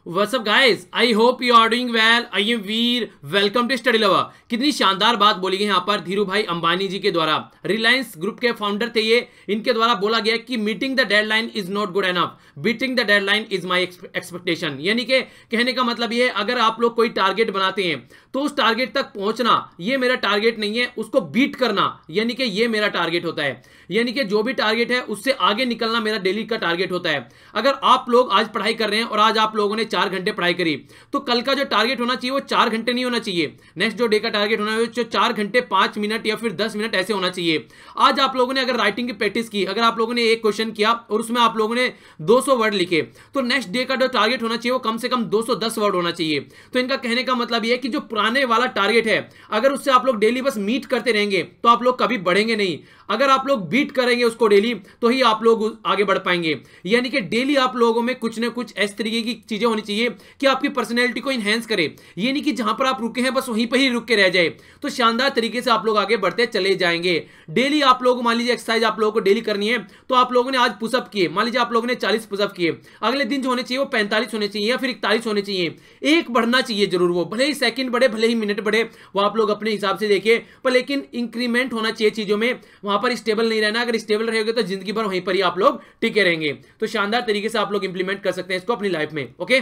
What's up guys, I hope you are doing well. I am Veer, welcome to Study Lover. कितनी शानदार बात बोली गई यहाँ पर धीरू भाई अंबानी जी के द्वारा। रिलायंस ग्रुप के फाउंडर थे ये, इनके द्वारा बोला गया कि meeting the deadline is not good enough, beating the deadline is my expectation. यानी कि कहने का मतलब ये है, अगर आप लोग कोई टारगेट बनाते हैं तो उस टारगेट तक पहुंचना ये मेरा टारगेट नहीं है, उसको बीट करना यानी कि ये मेरा टारगेट होता है। यानी कि जो भी टारगेट है उससे आगे निकलना मेरा डेली का टारगेट होता है। अगर आप लोग आज पढ़ाई कर रहे हैं और आज आप लोगों ने 4 घंटे पढ़ाई करी, तो कल का जो टारगेट होना चाहिए वो 4 घंटे नहीं होना चाहिए। नेक्स्ट जो डे का टारगेट होना है जो 4 घंटे 5 मिनट या फिर 10 मिनट ऐसे होना चाहिए। आज आप लोगों ने अगर राइटिंग की प्रैक्टिस की, अगर आप लोगों ने एक क्वेश्चन किया और उसमें आप लोगों ने 200 वर्ड लिखे, तो नेक्स्ट डे का जो टारगेट होना चाहिए वो कम से कम 210 वर्ड होना चाहिए। तो इनका कहने का मतलब ये है कि जो पुराने वाला टारगेट है, अगर उससे आप लोग डेली बस मीट करते रहेंगे तो आप लोग कभी बढ़ेंगे नहीं। अगर आप लोग बीट करेंगे उसको डेली, तो ही आप लोग आगे बढ़ पाएंगे। यानी कि डेली आप लोगों में कुछ ना कुछ इस तरीके की चीजें होनी चाहिए कि आपकी पर्सनैलिटी को इनहेंस करे। ये नहीं कि जहां पर आप रुके हैं बस वहीं पर ही रुक के रह जाए, तो शानदार तरीके से आप लोग आगे बढ़ते चले जाएंगे। डेली आप लोग मान लीजिए एक्सरसाइज आप लोगों को डेली करनी है, तो आप लोगों ने आज पुशअप किए, मान लीजिए आप लोगों ने 40 पुशअप किए, अगले दिन जो होने चाहिए वो 45 होने चाहिए या फिर 41 होने चाहिए। एक बढ़ना चाहिए जरूर, वो भले ही सेकंड बढ़े भले ही मिनट बढ़े, वो आप लोग अपने हिसाब से देखिए, पर लेकिन इंक्रीमेंट होना चाहिए चीजों में। वहां पर स्टेबल नहीं रहना, अगर स्टेबल रहेंगे तो जिंदगी भर वहीं पर ही आप लोग टिके रहेंगे। तो शानदार तरीके से आप लोग इंप्लीमेंट कर सकते हैं इसको अपनी लाइफ में। ओके,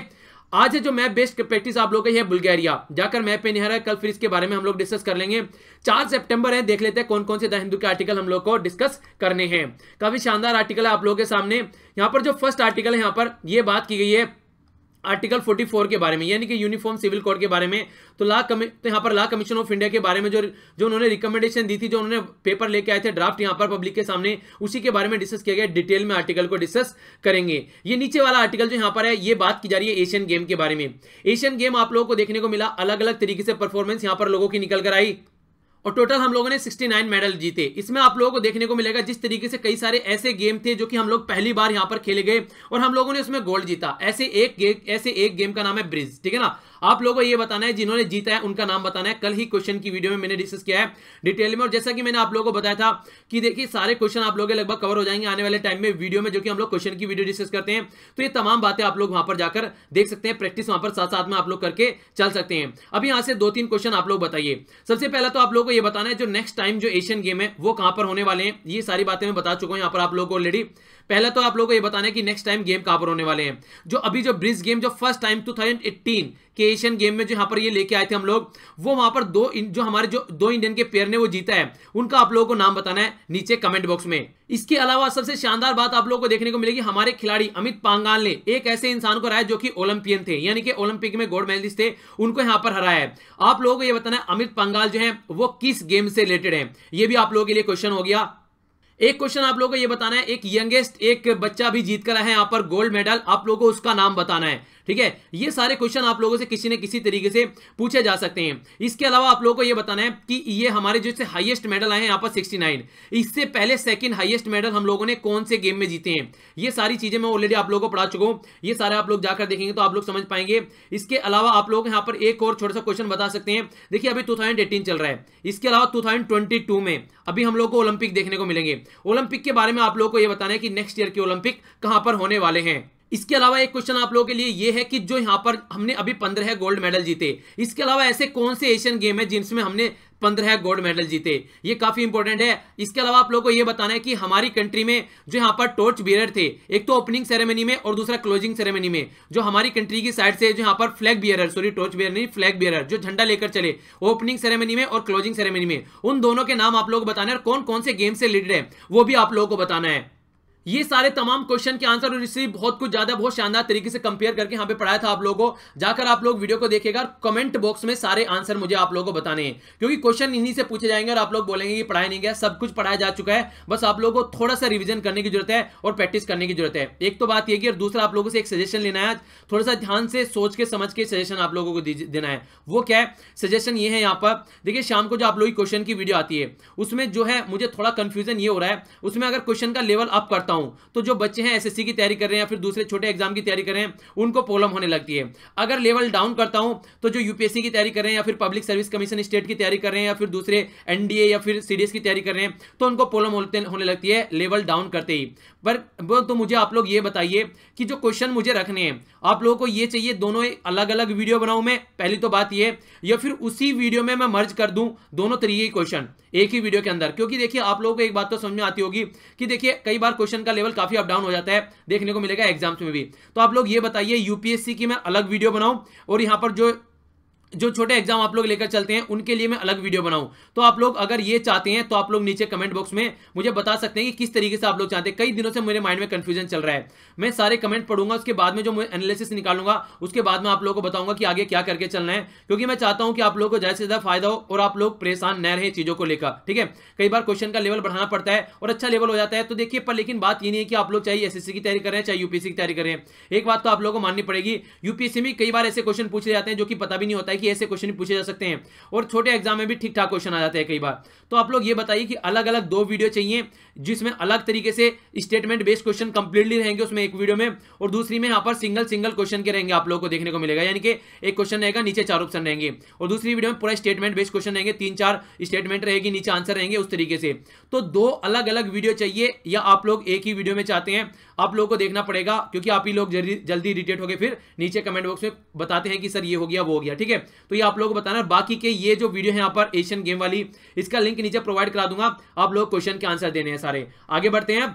आज है जो मैप बेस्ड प्रैक्टिस आप लोग का है बुल्गारिया, जाकर मैप पे नहीं रहा है। कल फिर इसके बारे में हम लोग डिस्कस कर लेंगे। 4 सितंबर है, देख लेते हैं कौन कौन से द हिंदू के आर्टिकल हम लोग को डिस्कस करने हैं। काफी शानदार आर्टिकल है आप लोगों के सामने। यहाँ पर जो फर्स्ट आर्टिकल है, यहाँ पर यह बात की गई है आर्टिकल 44 के बारे में, यानी कि यूनिफॉर्म सिविल कोड के बारे में। तो यहाँ पर लॉ कमीशन ऑफ इंडिया के बारे में जो उन्होंने रिकमेंडेशन दी थी, जो उन्होंने पेपर लेके आए थे ड्राफ्ट यहाँ पर पब्लिक के सामने, उसी के बारे में डिस्कस किया गया। डिटेल में आर्टिकल को डिस्कस करेंगे। ये नीचे वाला आर्टिकल जो यहाँ पर है, ये बात की जा रही है एशियन गेम के बारे में। एशियन गेम आप लोगों को देखने को मिला, अलग अलग तरीके से परफॉर्मेंस यहाँ पर लोगों की निकल कर आई और टोटल हम लोगों ने 69 मेडल जीते। इसमें आप लोगों को देखने को मिलेगा जिस तरीके से कई सारे ऐसे गेम थे जो कि हम लोग पहली बार यहां पर खेले गए और हम लोगों ने उसमें गोल्ड जीता। ऐसे एक गेम का नाम है ब्रिज, ठीक है ना। आप लोगों को ये बताना है जिन्होंने जीता है उनका नाम बताना है। कल ही क्वेश्चन की वीडियो में मैंने डिस्कस किया है डिटेल में, और जैसा कि मैंने आप लोगों को बताया था कि देखिए सारे क्वेश्चन आप लोगों के लगभग कवर हो जाएंगे आने वाले टाइम में वीडियो में, जो कि हम लोग क्वेश्चन की वीडियो डिस्कस करते हैं। तो ये तमाम बातें आप लोग वहां पर जाकर देख सकते हैं, प्रैक्टिस वहां पर साथ साथ में आप लोग करके चल सकते हैं। अभी यहां से 2-3 क्वेश्चन आप लोग बताइए। सबसे पहला तो आप लोगों को ये बताना है जो नेक्स्ट टाइम जो एशियन गेम है वो कहां पर होने वाले हैं। ये सारी बातें मैं बता चुका हूं यहां पर आप लोगों को ऑलरेडी। पहला तो आप लोगों को ये बताना है कि नेक्स्ट टाइम गेम कहां पर होने वाले हैं। जो अभी जो ब्रिज गेम जो फर्स्ट टाइम 2018 के एशियन गेम में जो यहां पर ये लेके आए थे हम लोग, वो वहां पर जो दो इंडियन के पेयर ने वो जीता है, उनका आप लोगों को नाम बताना है नीचे कमेंट बॉक्स में। इसके अलावा सबसे शानदार बात आप लोगों को देखने को मिलेगी, हमारे खिलाड़ी अमित पंघाल ने एक ऐसे इंसान को हराया जो कि ओलंपियन थे, यानी कि ओलंपिक में गोल्ड मेडलिस्ट थे, उनको यहां पर हराया है। आप लोगों को यह बताना है अमित पंघाल जो है वो किस गेम से रिलेटेड है। यह भी आप लोगों के लिए क्वेश्चन हो गया। एक क्वेश्चन आप लोगों को यह बताना है, एक यंगेस्ट एक बच्चा भी जीत कर आया है यहां पर गोल्ड मेडल, आप लोगों को उसका नाम बताना है, ठीक है। ये सारे क्वेश्चन आप लोगों से किसी न किसी तरीके से पूछे जा सकते हैं। इसके अलावा आप लोगों को यह बताना है कि ये हमारे जो से हाईएस्ट मेडल आए हैं यहां पर 69, इससे पहले सेकंड हाईएस्ट मेडल हम लोगों ने कौन से गेम में जीते हैं। ये सारी चीजें मैं ऑलरेडी आप लोगों को पढ़ा चुका हूं, ये सारे आप लोग जाकर देखेंगे तो आप लोग समझ पाएंगे। इसके अलावा आप लोग यहां पर एक और छोटा सा क्वेश्चन बता सकते हैं। देखिए अभी 2018 चल रहा है, इसके अलावा 2022 में अभी हम लोग को ओलंपिक देखने को मिलेंगे। ओलंपिक के बारे में आप लोगों को यह बताना है कि नेक्स्ट ईयर के ओलंपिक कहां पर होने वाले हैं। इसके अलावा एक क्वेश्चन आप लोगों के लिए यह है कि जो यहां पर हमने अभी 15 गोल्ड मेडल जीते, इसके अलावा ऐसे कौन से एशियन गेम है जिनमें हमने 15 गोल्ड मेडल जीते। ये काफी इंपॉर्टेंट है। इसके अलावा आप लोगों को यह बताना है कि हमारी कंट्री में जो यहां पर टॉर्च बियरर थे, एक तो ओपनिंग सेरेमनी में और दूसरा क्लोजिंग सेरेमनी में, जो हमारी कंट्री की साइड से जो यहां पर फ्लैग बियरर, टॉर्च बियरर नहीं फ्लैग बियरर, जो झंडा लेकर चले ओपनिंग सेरेमनी में और क्लोजिंग सेरेमनी में, उन दोनों के नाम आप लोग बताना है और कौन कौन से गेम से रिलेटेड है वो भी आप लोगों को बताना है। ये सारे तमाम क्वेश्चन के आंसर और इससे बहुत कुछ ज्यादा बहुत शानदार तरीके से कंपेयर करके यहां पे पढ़ाया था आप लोगों को। जाकर आप लोग वीडियो को देखिएगा और कमेंट बॉक्स में सारे आंसर मुझे आप लोगों को बताने हैं, क्योंकि क्वेश्चन इन्हीं से पूछे जाएंगे और आप लोग बोलेंगे कि पढ़ाया नहीं गया। सब कुछ पढ़ाया जा चुका है, बस आप लोगों को थोड़ा सा रिविजन करने की जरूरत है और प्रैक्टिस करने की जरूरत है। एक तो बात यह कि, और दूसरा आप लोगों से एक सजेशन लेना है, थोड़ा सा ध्यान से सोच के समझ के सजेशन आप लोगों को देना है। वो क्या है सजेशन? ये है यहाँ पर देखिए, शाम को जो आप लोग क्वेश्चन की वीडियो आती है उसमें जो है मुझे थोड़ा कंफ्यूजन ये हो रहा है, उसमें अगर क्वेश्चन का लेवल अप करता करता हूं तो जो बच्चे हैं एसएससी की तैयारी कर रहे हैं या फिर दूसरे छोटे एग्जाम की तैयारी कर रहे हैं उनको प्रॉब्लम होने लगती है। अगर लेवल डाउन करता हूं तो जो यूपीएससी की तैयारी कर रहे हैं या फिर पब्लिक सर्विस कमीशन स्टेट की तैयारी कर रहे हैं या फिर दूसरे एनडीए या फिर सीडीएस की तैयारी कर रहे हैं तो उनको प्रॉब्लम होने लगती है लेवल डाउन करते ही। पर तो मुझे आप लोग ये बताइए कि जो क्वेश्चन मुझे रखने हैं आप लोगों को ये चाहिए दोनों अलग अलग वीडियो बनाऊं मैं, पहली तो बात ये, या फिर उसी वीडियो में मैं मर्ज कर दूं दोनों तरीके के क्वेश्चन एक ही वीडियो के अंदर। क्योंकि देखिए आप लोगों को एक बात तो समझ में आती होगी कि देखिए कई बार क्वेश्चन का लेवल काफी अप डाउन हो जाता है, देखने को मिलेगा एग्जाम्स में भी। तो आप लोग ये बताइए यूपीएससी की मैं अलग वीडियो बनाऊं और यहां पर जो छोटे एग्जाम आप लोग लेकर चलते हैं उनके लिए मैं अलग वीडियो बनाऊं। तो आप लोग अगर ये चाहते हैं तो आप लोग नीचे कमेंट बॉक्स में मुझे बता सकते हैं कि किस तरीके से आप लोग चाहते हैं। कई दिनों से मेरे माइंड में कंफ्यूजन चल रहा है, मैं सारे कमेंट पढ़ूंगा, उसके बाद में जो मैं एनालिसिस निकालूंगा उसके बाद में आप लोगों को बताऊंगा कि आगे क्या करके चलना है। क्योंकि मैं चाहता हूं कि आप लोगों को ज्यादा से ज्यादा फायदा हो और आप लोग परेशान न रहे चीजों को लेकर, ठीक है। कई बार क्वेश्चन का लेवल बढ़ाना पड़ता है और अच्छा लेवल हो जाता है तो देखिए, पर लेकिन बात ये नहीं है कि आप लोग चाहे एसएससी की तैयारी करें चाहे यूपीएससी की तैयारी करें, एक बात तो आप लोगों को माननी पड़ेगी, यूपीएससी में कई बार ऐसे क्वेश्चन पूछे जाते हैं जो कि पता भी नहीं होता है कि ऐसे क्वेश्चन पूछे सकते हैं और छोटे एग्जाम में भी ठीक ठाक क्वेश्चन आ जाते हैं कई बार। तो आप लोग ये बताइए कि अलग अलग दो वीडियो चाहिए जिसमें अलग तरीके से स्टेटमेंट बेस्ड क्वेश्चन कंप्लीटली रहेंगे उसमें एक वीडियो में, और दूसरी में यहां पर सिंगल क्वेश्चन के रहेंगे आप लोगों को देखने को मिलेगा। यानी कि एक क्वेश्चन रहेगा नीचे 4 ऑप्शन रहेंगे और दूसरी वीडियो में पूरा स्टेटमेंट बेस्ड क्वेश्चन रहेंगे, 3-4 स्टेटमेंट रहेगी, नीचे आंसर रहेंगे उस तरीके से। तो दो अलग अलग वीडियो चाहिए या आप लोग एक ही वीडियो में चाहते हैं, आप लोगों को देखना पड़ेगा। क्योंकि आप ही लोग जल्दी इरिटेट हो गए फिर नीचे कमेंट बॉक्स में बताते हैं कि सर ये हो गया वो हो गया, ठीक है। तो ये आप लोगों को बताना। बाकी के ये जो वीडियो है यहाँ पर एशियन गेम वाली, इसका लिंक नीचे प्रोवाइड करा दूंगा, आप लोग क्वेश्चन के आंसर देने हैं सारे। आगे बढ़ते हैं।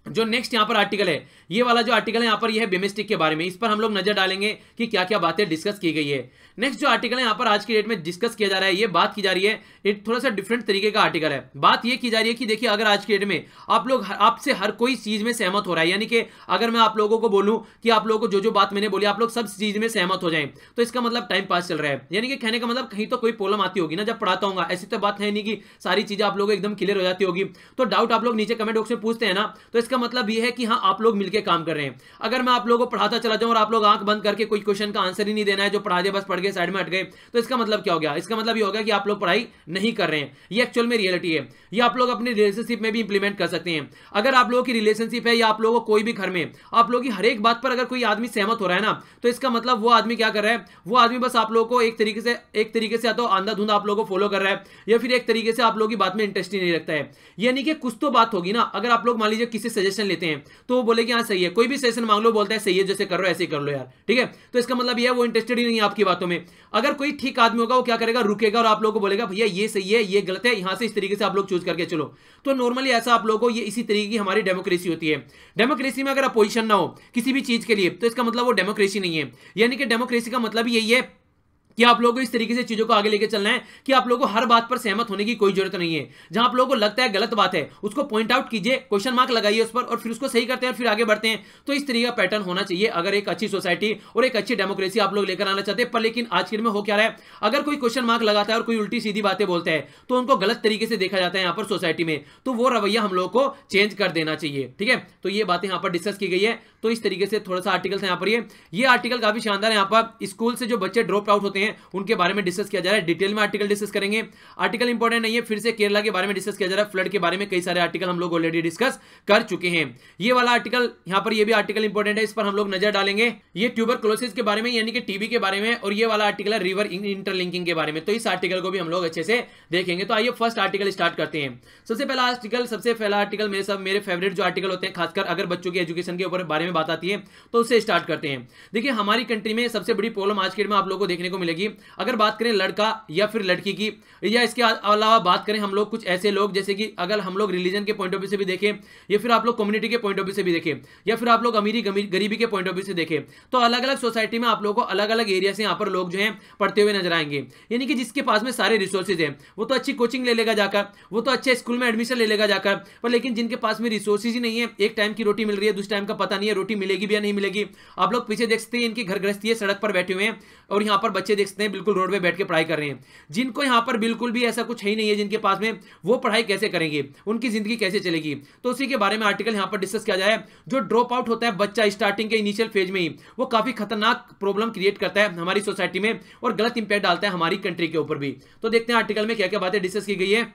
जो नेक्स्ट यहाँ पर आर्टिकल है, ये वाला जो आर्टिकल है यहाँ पर, ये है बेमिस्टिक के बारे में। इस पर हम लोग नजर डालेंगे कि क्या क्या बातें डिस्कस की गई है। नेक्स्ट जो आर्टिकल है यहाँ पर आज की डेट में डिस्कस किया जा रहा है, ये बात की जा रही है, एक थोड़ा सा डिफरेंट तरीके का आर्टिकल है। बात ये की जा रही है कि देखिए अगर आज की डेट में आप लोग आपसे हर कोई चीज में सहमत हो रहा है, यानी कि अगर मैं आप लोगों को बोलूं कि आप लोगों को जो बात मैंने बोली आप लोग सब चीज में सहमत हो जाएं, तो इसका मतलब टाइम पास चल रहा है। यानी कि कहने का मतलब कहीं तो कोई प्रॉब्लम आती होगी ना जब पढ़ाता हूँ। ऐसी तो बात है नहीं कि सारी चीजें आप लोगों को एकदम क्लियर हो जाती होगी। तो डाउट आप लोग नीचे कमेंट बॉक्स में पूछते हैं ना, तो इसका मतलब ये है कि हाँ आप लोग मिलकर काम कर रहे हैं। अगर मैं आप लोगों को पढ़ाता चला जाऊं और आप लोग आंख बंद करके कोई क्वेश्चन का आंसर ही नहीं देना है, जो पढ़ा दिया बस पढ़ के साइड में हट गए, तो इसका मतलब क्या हो गया? इसका मतलब ये हो गया कि आप लोग पढ़ाई नहीं कर रहे हैं। ये एक्चुअल में रियलिटी है। ये आप लोग अपनी रिलेशनशिप में भी इंप्लीमेंट कर सकते हैं। अगर आप लोगों की रिलेशनशिप है या आप लोगों को कोई भी घर में आप लोगों की हर एक बात पर अगर कोई आदमी सहमत हो रहा है ना, तो इसका मतलब वो आदमी क्या कर रहा है? वो आदमी बस आप लोगों को एक तरीके से या तो अंधाधुंध आप लोगों को फॉलो कर रहा है या फिर एक तरीके से आप लोगों की बात में इंटरेस्ट ही नहीं रखता है। यानी कि कुछ तो बात होगी ना। अगर आप लोग मान लीजिए किसी सजेशन लेते हैं तो वो बोले कि हाँ सही है, कोई भी सजेशन मांग लो बोलता है सही है, जैसे कर लो ऐसे ही कर लो यार, ठीक है। तो इसका मतलब ये है वो इंटरेस्टेड ही नहीं है आपकी बातों में। अगर कोई ठीक आदमी होगा वो क्या करेगा? रुकेगा और आप लोगों को बोलेगा भैया ये सही है ये गलत है, यहां से इस तरीके से आप लोग चूज करके चलो। तो नॉर्मली ऐसा आप लोगों को ये इसी तरीके की हमारी डेमोक्रेसी होती है। डेमोक्रेसी में अगर अपोजिशन ना हो किसी भी चीज के लिए तो इसका मतलब वो डेमोक्रेसी नहीं है। यानी कि डेमोक्रेसी का मतलब यही है कि आप लोगों को इस तरीके से चीजों को आगे लेके चलना है कि आप लोगों को हर बात पर सहमत होने की कोई जरूरत नहीं है। जहां आप लोगों को लगता है गलत बात है उसको पॉइंट आउट कीजिए, क्वेश्चन मार्क लगाइए उस पर और फिर उसको सही करते हैं और फिर आगे बढ़ते हैं। तो इस तरीके का पैटर्न होना चाहिए अगर एक अच्छी सोसाइटी और एक अच्छी डेमोक्रेसी आप लोग लेकर आना चाहते हैं। पर लेकिन आज के दिन में हो क्या रहा है, अगर कोई क्वेश्चन मार्क लगाता है और कोई उल्टी सीधी बातें बोलता है तो उनको गलत तरीके से देखा जाता है यहाँ पर सोसाइटी में। तो वो रवैया हम लोग को चेंज कर देना चाहिए, ठीक है। तो ये बातें यहाँ पर डिस्कस की गई है। तो इस तरीके से थोड़ा सा आर्टिकल था यहाँ पर। ये आर्टिकल काफी शानदार है। यहाँ पर स्कूल से जो बच्चे ड्रॉप आउट होते हैं उनके बारे में डिस्कस किया जा रहा है। डिटेल में आर्टिकल डिस्कस करेंगे। आर्टिकल इंपॉर्टेंट नहीं है, फिर से केरला के बारे में डिस्कस किया जा रहा है। फ्लड के बारे में कई सारे आर्टिकल हम लोग ऑलरेडी डिस्कस कर चुके हैं। ये वाला आर्टिकल यहाँ पर, ये भी आर्टिकल इंपॉर्टेंट है, इस पर हम लोग नजर डालेंगे। ये ट्यूबरकुलोसिस के बारे में यानी कि टीबी के बारे में, और ये वाला आर्टिकल है रिवर इंटरलिंकिंग के बारे में। तो इस आर्टिकल को भी हम लोग अच्छे से देखेंगे। तो आइए फर्स्ट आर्टिकल स्टार्ट करते हैं। सबसे पहला आर्टिकल मेरे फेवरेट जो आर्टिकल होते हैं, खासकर अगर बच्चों की एजुकेशन के ऊपर बारे में बात आती है तो उससे स्टार्ट करते हैं। देखिए हमारी कंट्री में सबसे बड़ी प्रॉब्लम आज के डेट में आप लोगों को देखने को मिलेगी। अगर बात करें लड़का या फिर लड़की की, या इसके अलावा बात करें हम लोग कुछ ऐसे लोग, जैसे कि अगर हम लोग रिलीजन के पॉइंट ऑफ व्यू से भी देखें या फिर आप लोग कम्युनिटी के पॉइंट ऑफ व्यू से भी देखें या फिर आप लोग अमीरी गरीबी के पॉइंट ऑफ व्यू से देखें, तो अलग अलग सोसाइटी में आप लोगों को अलग अलग एरिया से यहाँ पर लोग जो हैं पढ़ते हुए नजर आएंगे। यानी कि जिसके पास में सारे रिसोर्सेज हैं वो तो अच्छी कोचिंग ले लेगा जाकर, वो तो अच्छे स्कूल में एडमिशन ले लेगा जाकर, पर लेकिन जिनके पास में रिसोर्सेज ही नहीं है, एक टाइम की रोटी मिल रही है दूसरे टाइम का पता नहीं है रोटी मिलेगी भी या नहीं मिलेगी। आप लोग पीछे देख सकते हैं इनकी घर गृहस्थी है, सड़क पर बैठे हुए हैं और यहाँ पर बच्चे देख सकते हैं बिल्कुल रोड पे बैठ के पढ़ाई कर रहे हैं। जिनको यहाँ पर बिल्कुल भी ऐसा कुछ है ही नहीं है जिनके पास में, वो पढ़ाई कैसे करेंगे, उनकी जिंदगी कैसे चलेगी? तो उसी के बारे में आर्टिकल यहाँ पर डिस्कस किया जाए। जो ड्रॉप आउट होता है बच्चा स्टार्टिंग के इनिशियल फेज में ही, वो काफी खतरनाक प्रॉब्लम क्रिएट करता है हमारी सोसाइटी में और गलत इंपैक्ट डालता है हमारी कंट्री के ऊपर भी। तो देखते हैं आर्टिकल में क्या क्या बातें डिस्कस की गई है।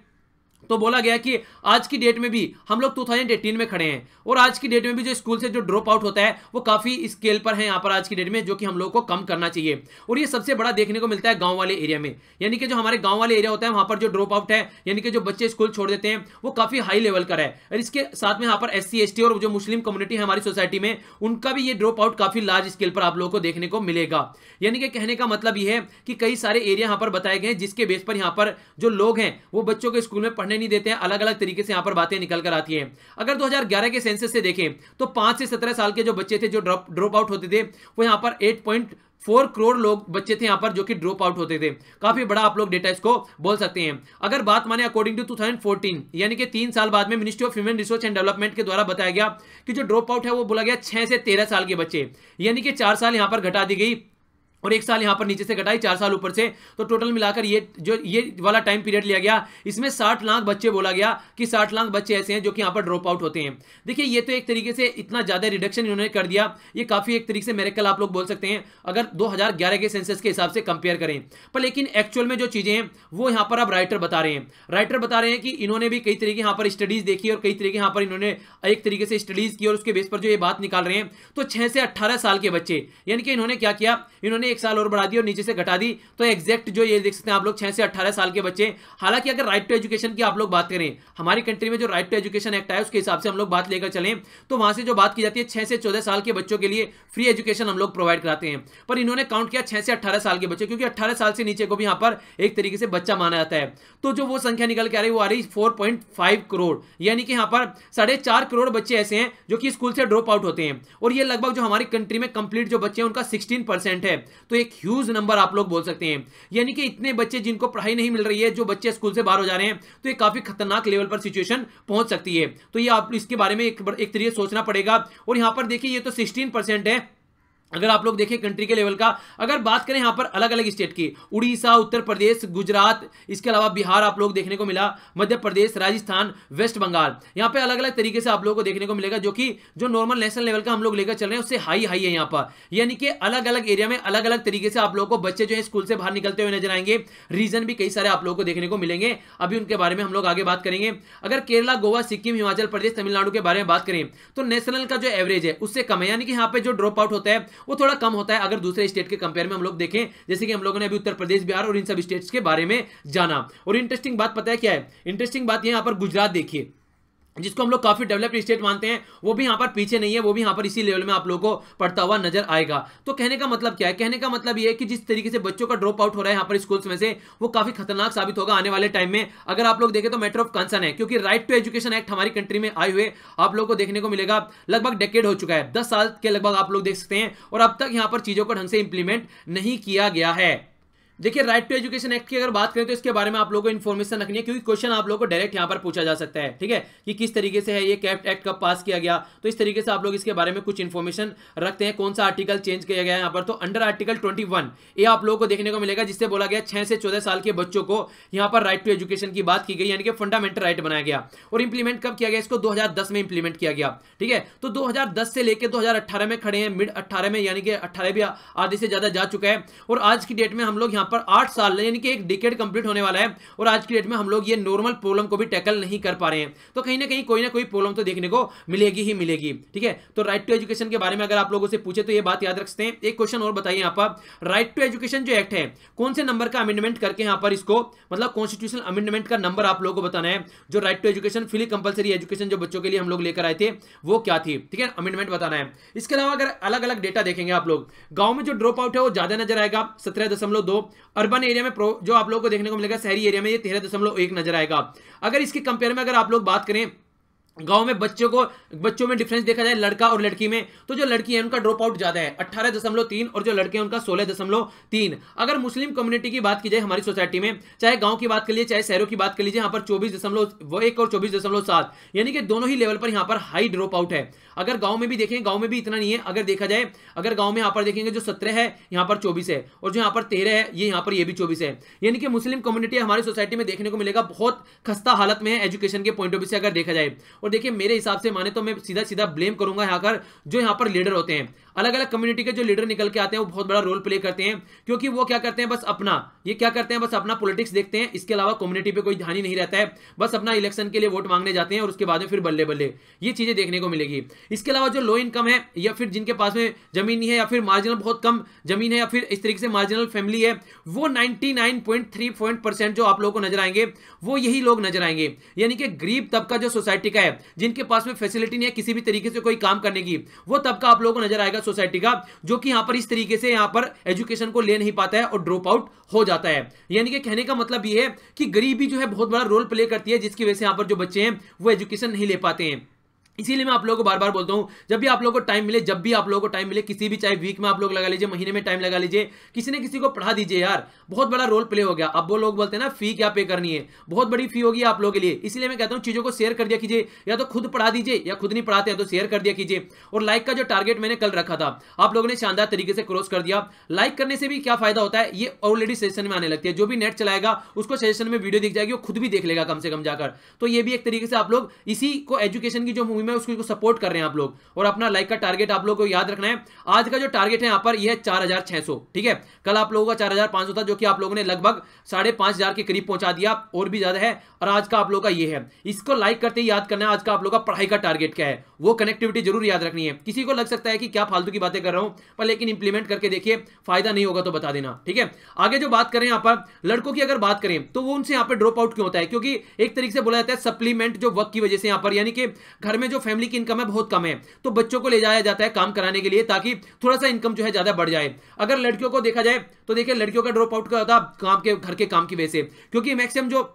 तो बोला गया कि आज की डेट में भी हम लोग 2018 में खड़े हैं और आज की डेट में भी जो स्कूल से जो ड्रॉप आउट होता है वो काफी स्केल पर है यहाँ पर आज की डेट में, जो कि हम लोग को कम करना चाहिए। और ये सबसे बड़ा देखने को मिलता है गांव वाले एरिया में, यानी कि जो हमारे गांव वाले एरिया होता है वहां पर जो ड्रॉप आउट है यानी कि जो बच्चे स्कूल छोड़ देते हैं वो काफी हाई लेवल का है। और इसके साथ में यहाँ पर SC ST और जो मुस्लिम कम्युनिटी है हमारी सोसाइटी में उनका भी ये ड्रॉप आउट काफी लार्ज स्केल पर आप लोगों को देखने को मिलेगा। यानी कि कहने का मतलब ये है कि कई सारे एरिया यहाँ पर बताए गए जिसके बेस पर यहाँ पर जो लोग हैं वो बच्चों को स्कूल में पढ़ने नहीं देते हैं, अलग अलग तरीके से यहां पर बातें निकल कर आती हैं। अगर 2011 के सेंसस से देखें तो 5 से 17 साल के जो बच्चे थे जो ड्रॉप आउट होते थे वो यहां पर 8.4 करोड़ लोग बच्चे थे यहां पर जो कि ड्रॉप आउट होते थे। काफी बड़ा आप लोग डेटा इसको बोल सकते हैं। अगर बात माने अकॉर्डिंग टू 2014 यानी कि 3 साल बाद में ministry of human resource and development के द्वारा बताया गया कि जो ड्रॉप आउट है वो बोला गया 6 से 13 साल के बच्चे, यानी कि 4 साल यहां पर घटा दी गई और 1 साल यहां पर नीचे से घटाई, 4 साल ऊपर से, तो टोटल मिलाकर ये वाला टाइम पीरियड लिया गया। इसमें 60 लाख बच्चे बोला गया कि 60 लाख बच्चे ऐसे हैं जो कि यहां पर ड्रॉप आउट होते हैं। देखिए ये तो एक तरीके से इतना ज्यादा रिडक्शन इन्होंने कर दिया, ये काफी एक तरीके से मिरेकल आप लोग बोल सकते हैं अगर 2011 के सेंसस के हिसाब से कंपेयर करें। पर लेकिन एक्चुअल में जो चीजें हैं वो यहां पर अब राइटर बता रहे हैं कि इन्होंने भी कई तरीके यहां पर स्टडीज देखी और कई तरीके यहां पर इन्होंने एक तरीके से स्टडीज की और उसके बेस पर जो ये बात निकाल रहे हैं तो 6 से 18 साल के बच्चे, यानी कि इन्होंने क्या किया, इन्होंने 1 साल और बढ़ा दिया नीचे से घटा दी, तो एग्जैक्ट जो ये देख सकते हैं आप लोग 6 से 18 साल के बच्चे। हालांकि अगर राइट टू एजुकेशन की आप लोग बात करें, हमारी कंट्री में जो राइट टू एजुकेशन एक्ट है उसके हिसाब से हम लोग बात लेकर चलें तो वहां से जो बात की जाती है 6 से 14 साल के बच्चों के लिए फ्री एजुकेशन हम लोग प्रोवाइड कराते हैं। पर इन्होंने काउंट किया 6 से 18 साल के बच्चे, क्योंकि 18 साल से नीचे को भी यहां पर एक तरीके से बच्चा माना जाता है। तो जो वो संख्या निकल के आ रही वो आ रही 4.5 करोड़, यानी कि यहां पर 4.5 करोड़ बच्चे ऐसे हैं जो कि स्कूल से ड्रॉप आउट होते हैं। और ये लगभग जो हमारी कंट्री में कंप्लीट जो बच्चे हैं उनका 16% है, तो एक ह्यूज नंबर आप लोग बोल सकते हैं। यानी कि इतने बच्चे जिनको पढ़ाई नहीं मिल रही है, जो बच्चे स्कूल से बाहर हो जा रहे हैं, तो ये काफी खतरनाक लेवल पर सिचुएशन पहुंच सकती है। तो ये आप इसके बारे में एक तरीके सोचना पड़ेगा। और यहां पर देखिए ये तो 16% है अगर आप लोग देखें कंट्री के लेवल का। अगर बात करें यहां पर अलग अलग स्टेट की, उड़ीसा, उत्तर प्रदेश, गुजरात, इसके अलावा बिहार आप लोग देखने को मिला, मध्य प्रदेश, राजस्थान, वेस्ट बंगाल, यहां पे अलग अलग तरीके से आप लोगों को देखने को मिलेगा जो कि जो नॉर्मल नेशनल लेवल का हम लोग लेकर चल रहे हैं उससे हाई है यहां पर। यानी कि अलग अलग एरिया में अलग अलग तरीके से आप लोगों को बच्चे जो है स्कूल से बाहर निकलते हुए नजर आएंगे। रीजन भी कई सारे आप लोगों को देखने को मिलेंगे, अभी उनके बारे में हम लोग आगे बात करेंगे। अगर केरला, गोवा, सिक्किम, हिमाचल प्रदेश, तमिलनाडु के बारे में बात करें तो नेशनल का जो एवरेज है उससे कम है, यानी कि यहां पे जो ड्रॉप आउट होता है वो थोड़ा कम होता है अगर दूसरे स्टेट के कंपेयर में हम लोग देखें। जैसे कि हम लोगों ने अभी उत्तर प्रदेश, बिहार और इन सब स्टेट्स के बारे में जाना। और इंटरेस्टिंग बात पता है क्या है, इंटरेस्टिंग बात यहां पर गुजरात देखिए, जिसको हम लोग काफी डेवलप्ड स्टेट मानते हैं, वो भी यहां पर पीछे नहीं है, वो भी यहां पर इसी लेवल में आप लोगों को पढ़ता हुआ नजर आएगा। तो कहने का मतलब क्या है, कहने का मतलब ये है कि जिस तरीके से बच्चों का ड्रॉप आउट हो रहा है यहां पर स्कूल्स में से, वो काफी खतरनाक साबित होगा आने वाले टाइम में। अगर आप लोग देखें तो मैटर ऑफ कंसर्न है, क्योंकि राइट टू एजुकेशन एक्ट हमारी कंट्री में आए हुए आप लोग को देखने को मिलेगा लगभग डेकेड हो चुका है, 10 साल के लगभग आप लोग देख सकते हैं, और अब तक यहां पर चीजों को ढंग से इंप्लीमेंट नहीं किया गया है। देखिए राइट टू एजुकेशन एक्ट की अगर बात करें तो इसके बारे में आप लोगों को इन्फॉर्मेशन रखनी है, क्योंकि क्वेश्चन आप लोगों को डायरेक्ट यहां पर पूछा जा सकता है, ठीक है, कि किस तरीके से है ये कैप्ट एक्ट कब पास किया गया। तो इस तरीके से आप लोग इसके बारे में कुछ इन्फॉर्मेशन रखते हैं, कौन सा आर्टिकल चेंज किया गया है यहाँ पर। तो अंडर आर्टिकल 21 ये आप लोगों को देखने को मिलेगा, जिससे बोला गया 6 से 14 साल के बच्चों को यहाँ पर राइट टू एजुकेशन की बात की गई, यानी कि फंडामेंटल राइट बनाया गया। और इंप्लीमेंट कब किया गया, इसको 2010 में इंप्लीमेंट किया गया, ठीक है। तो 2010 से लेकर 2018 में खड़े हैं, मिड 18 में, यानी कि 18 भी आधे से ज्यादा जा चुका है। और आज की डेट में हम लोग यहाँ पर 8 साल यानी कि एक डिकेड कंप्लीट होने वाला है, और आज की डेट में हम लोग ये नॉर्मल प्रॉब्लम को भी टैकल नहीं कर पा रहे हैं। तो कहीं ना कहीं कोई ना कोई प्रॉब्लम तो देखने को मिलेगी ही मिलेगी, ठीक है। तो राइट टू एजुकेशन के बारे में अगर आप लोगों से पूछे तो ये बात याद रखते हैं। एक क्वेश्चन और बताइए यहाँ पर, राइट टू एजुकेशन जो एक्ट है कौन से नंबर का अमेंडमेंट करके यहाँ पर इसको, मतलब कॉन्स्टिट्यूशनल अमेंडमेंट का नंबर आप लोगों को बताना है। जो right to education free compulsory education जो बच्चों के लिए हम लोग लेकर आए थे वो क्या थी, ठीक है, अमेंडमेंट बताना है। इसके अलावा अगर अलग अलग डेटा देखेंगे आप लोग, गांव में जो ड्रॉप आउट है वो ज्यादा नजर आएगा 17.2, अर्बन एरिया में जो आप लोगों को देखने को मिलेगा शहरी एरिया में ये 13.1 नजर आएगा। अगर इसके कंपेयर में अगर आप लोग बात करें गांव में बच्चों में डिफरेंस देखा जाए लड़का और लड़की में, तो जो लड़की है उनका ड्रॉप आउट ज्यादा है 18.3 और जो लड़के हैं उनका 16.3। अगर मुस्लिम कम्युनिटी की बात की जाए हमारी सोसाइटी में, चाहे गांव की बात कर लीजिए चाहे शहरों की बात कर लीजिए, यहां पर 24.1 और 24.7, यानी कि दोनों ही लेवल पर यहां पर हाई ड्रॉप आउट है। अगर गांव में भी देखें, गांव में भी इतना नहीं है। अगर देखा जाए, अगर गांव में यहां पर देखेंगे जो 17 है यहां पर 24 है, और जो यहां पर 13 है ये यहां पर ये भी 24 है। यानी कि मुस्लिम कम्युनिटी हमारी सोसाइटी में देखने को मिलेगा बहुत खस्ता हालत में है एजुकेशन के पॉइंट ऑफ व्यू से अगर देखा जाए। और और देखिए मेरे हिसाब से माने तो मैं सीधा सीधा ब्लेम करूंगा यहाँ पर जो यहाँ पर लीडर होते हैं, अलग अलग कम्युनिटी के जो लीडर निकल के आते हैं वो बहुत बड़ा रोल प्ले करते हैं, क्योंकि वो क्या करते हैं बस अपना, ये क्या करते हैं बस अपना पॉलिटिक्स देखते हैं, इसके अलावा कम्युनिटी पे कोई ध्यान ही नहीं रहता है, बस अपना इलेक्शन के लिए वोट मांगने जाते हैं और उसके बाद में फिर बल्ले बल्ले ये चीजें देखने को मिलेगी। इसके अलावा जो लो इनकम है या फिर जिनके पास में जमीन नहीं है या फिर मार्जिनल बहुत कम जमीन है या फिर इस तरीके से मार्जिनल फैमिली है, वो 99.3% जो आप लोगों को नजर आएंगे वो यही लोग नजर आएंगे, यानी कि गरीब तबका जो सोसाइटी का है, जिनके पास में फैसिलिटी नहीं है किसी भी तरीके से कोई काम करने की, वो तबका आप लोगों को नजर आएगा सोसाइटी का, जो कि यहां पर इस तरीके से यहां पर एजुकेशन को ले नहीं पाता है और ड्रॉप आउट हो जाता है। यानी कि कहने का मतलब यह है कि गरीबी जो है बहुत बड़ा रोल प्ले करती है, जिसकी वजह से यहां पर जो बच्चे हैं वो एजुकेशन नहीं ले पाते हैं। इसीलिए मैं आप लोगों को बार बार बोलता हूं, जब भी आप लोगों को टाइम मिले, जब भी आप लोगों को टाइम मिले, किसी भी चाहे वीक में आप लोग लगा लीजिए, महीने में टाइम लगा लीजिए, किसी ने किसी को पढ़ा दीजिए यार, बहुत बड़ा रोल प्ले हो गया। अब वो लोग बोलते हैं ना फी क्या पे करनी है, बहुत बड़ी फी होगी आप लोगों के लिए, इसलिए मैं कहता हूं चीजों को शेयर कर दिया कीजिए, या तो खुद पढ़ा दीजिए या खुद नहीं पढ़ाते हैं तो शेयर कर दिया कीजिए। और लाइक का जो टारगेट मैंने कल रखा था आप लोगों ने शानदार तरीके से क्रॉस कर दिया। लाइक करने से भी क्या फायदा होता है, ये ऑलरेडी सजेशन में आने लगती है, जो भी नेट चलाएगा उसको सजेशन में वीडियो दिख जाएगी, वो खुद भी देख लेगा कम से कम जाकर। तो ये भी एक तरीके से आप लोग इसी को एजुकेशन की जो मुहिम है उसको सपोर्ट कर रहे हैं आप लोग। और अपना लाइक का टारगेट आप लोगों को याद रखना है, आज का जो टारगेट है यहां पर यह 4600, ठीक है। कल आप लोगों का 4500 था, जो कि आप लोगों ने लगभग 5500 के करीब पहुंचा दिया, और भी ज्यादा है। और आज का आप लोगों का ये है, इसको लाइक करते ही याद करना है आज का आप लोगों का पढ़ाई का टारगेट क्या है, वो कनेक्टिविटी जरूर याद रखनी है। किसी को लग सकता है कि क्या फालतू की बातें कर रहा हूं, पर लेकिन इंप्लीमेंट करके देखिए, फायदा नहीं होगा तो बता देना, ठीक है। आगे जो बात करें यहां पर लड़कों की अगर बात करें तो वो उनसे यहां पर ड्रॉप आउट क्यों होता है, क्योंकि एक तरीके से बोला जाता है सप्लीमेंट जो वर्क की वजह से यहां पर, यानी कि घर में जो फैमिली की इनकम है बहुत कम है, तो बच्चों को ले जाया जाता है काम कराने के लिए, ताकि थोड़ा सा इनकम जो है ज्यादा बढ़ जाए। अगर लड़कियों को देखा जाए तो देखिए लड़कियों का ड्रॉप आउट क्या होता है काम के, घर के काम की वजह से, क्योंकि मैक्सिमम जो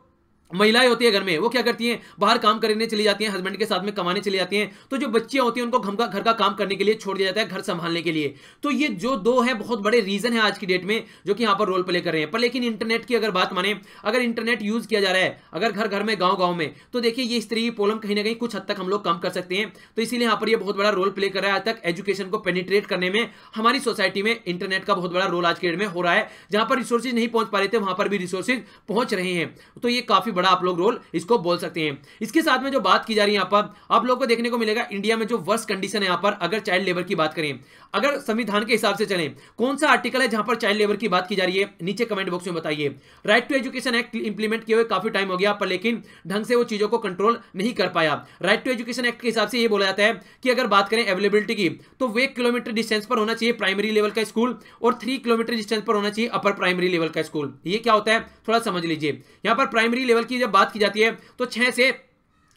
महिलाएं होती है घर में वो क्या करती हैं, बाहर काम करने चली जाती हैं, हस्बैंड के साथ में कमाने चली जाती हैं, तो जो बच्चियां होती हैं उनको घर का काम करने के लिए छोड़ दिया जाता है, घर संभालने के लिए। तो ये जो दो है बहुत बड़े रीजन है आज की डेट में जो कि यहां पर रोल प्ले कर रहे हैं। पर लेकिन इंटरनेट की अगर बात माने, अगर इंटरनेट यूज किया जा रहा है अगर घर घर में, गांव गांव में, तो देखिए ये इस तरह की प्रॉब्लम कहीं ना कहीं कुछ हद तक हम लोग कम कर सकते हैं। तो इसीलिए यहां पर ये बहुत बड़ा रोल प्ले कर रहा है। आज तक एजुकेशन को पेनिट्रेट करने में हमारी सोसाइटी में इंटरनेट का बहुत बड़ा रोल आज के डेट में हो रहा है। जहां पर रिसोर्सेज नहीं पहुंच पा रहे थे वहां पर भी रिसोर्सेज पहुंच रहे हैं, तो ये काफी बड़ा आप लोग रोल इसको बोल सकते हैं। इसके साथ में जो बात की जा रही है यहां पर आप लोगों को देखने को मिलेगा इंडिया में जो वर्स्ट कंडीशन है यहां पर, अगर चाइल्ड लेबर की बात करें, अगर संविधान के हिसाब से चलें, कौन सा आर्टिकल है जहां पर चाइल्ड लेबर की बात की जा रही है, नीचे कमेंट बॉक्स में बताइए। Right to education act implement किए हुए काफी टाइम हो गया, पर लेकिन ढंग से वो चीजों को कंट्रोल नहीं कर पाया। राइट टू एजुकेशन एक्ट के हिसाब से ये बोला जाता है कि अगर बात करें अवेलेबिलिटी की, तो वो 1 किलोमीटर डिस्टेंस पर होना चाहिए प्राइमरी लेवल का स्कूल, और 3 किलोमीटर डिस्टेंस पर होना चाहिए अपर प्राइमरी लेवल का स्कूल। ये क्या होता है थोड़ा समझ लीजिए। यहां पर प्राइमरी लेवल की जब बात की जाती है तो 6 से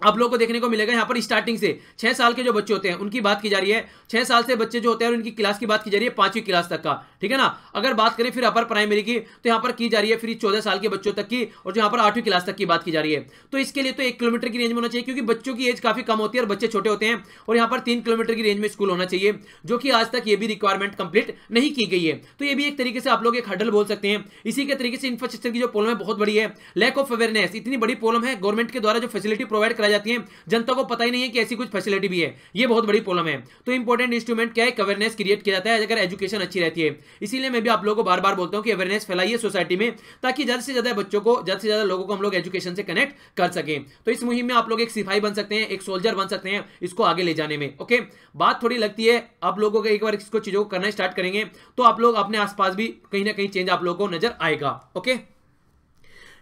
आप लोगों को देखने को मिलेगा यहां पर स्टार्टिंग से 6 साल के जो बच्चे होते हैं उनकी बात की जा रही है। 6 साल से बच्चे जो होते हैं उनकी क्लास की बात की जा रही है 5वीं क्लास तक का, ठीक है ना। अगर बात करें फिर अपर प्राइमरी की तो यहां पर की जा रही है फिर 14 साल के बच्चों तक की, और जो यहां पर 8वीं क्लास तक की बात की जा रही है। तो इसके लिए तो 1 किलोमीटर की रेंज में होना चाहिए, क्योंकि बच्चों की एज काफी कम होती है और बच्चे छोटे होते हैं, और यहां पर 3 किलोमीटर की रेंज में स्कूल होना चाहिए, जो कि आज तक ये भी रिक्वायरमेंट कंप्लीट नहीं की गई है। तो ये भी एक तरीके से आप लोग एक हडल बोल सकते हैं। इसी के तरीके से इंफ्रास्ट्रक्चर की जो प्रॉब्लम है बहुत बड़ी है, लैक ऑफ अवेयरनेस इतनी बड़ी प्रॉब्लम है। गवर्नमेंट के द्वारा जो फैसिलिटी प्रोवाइड कराई जाती है जनता को पता ही नहीं है कि ऐसी कुछ फैसिलिटी भी है, ये बहुत बड़ी प्रॉब्लम है। तो इंपॉर्टेंट इंस्ट्रूमेंट क्या है, अवेयरनेस क्रिएट किया जाता है अगर एजुकेशन अच्छी रहती है। इसीलिए मैं भी आप लोगों को बार बार बोलता हूं कि अवेयरनेस फैलाइए सोसाइटी में, ताकि ज्यादा से ज्यादा बच्चों को, ज्यादा से ज्यादा लोगों को हम लोग एजुकेशन से कनेक्ट कर सकें। तो इस मुहिम में आप लोग एक सिपाही बन सकते हैं, एक सोल्जर बन सकते हैं इसको आगे ले जाने में। ओके, बात थोड़ी लगती है आप लोगों को, एक बार इसको चीजों को करना स्टार्ट करेंगे तो आप लोग अपने आसपास भी कहीं ना कहीं चेंज आप लोगों को नजर आएगा। ओके,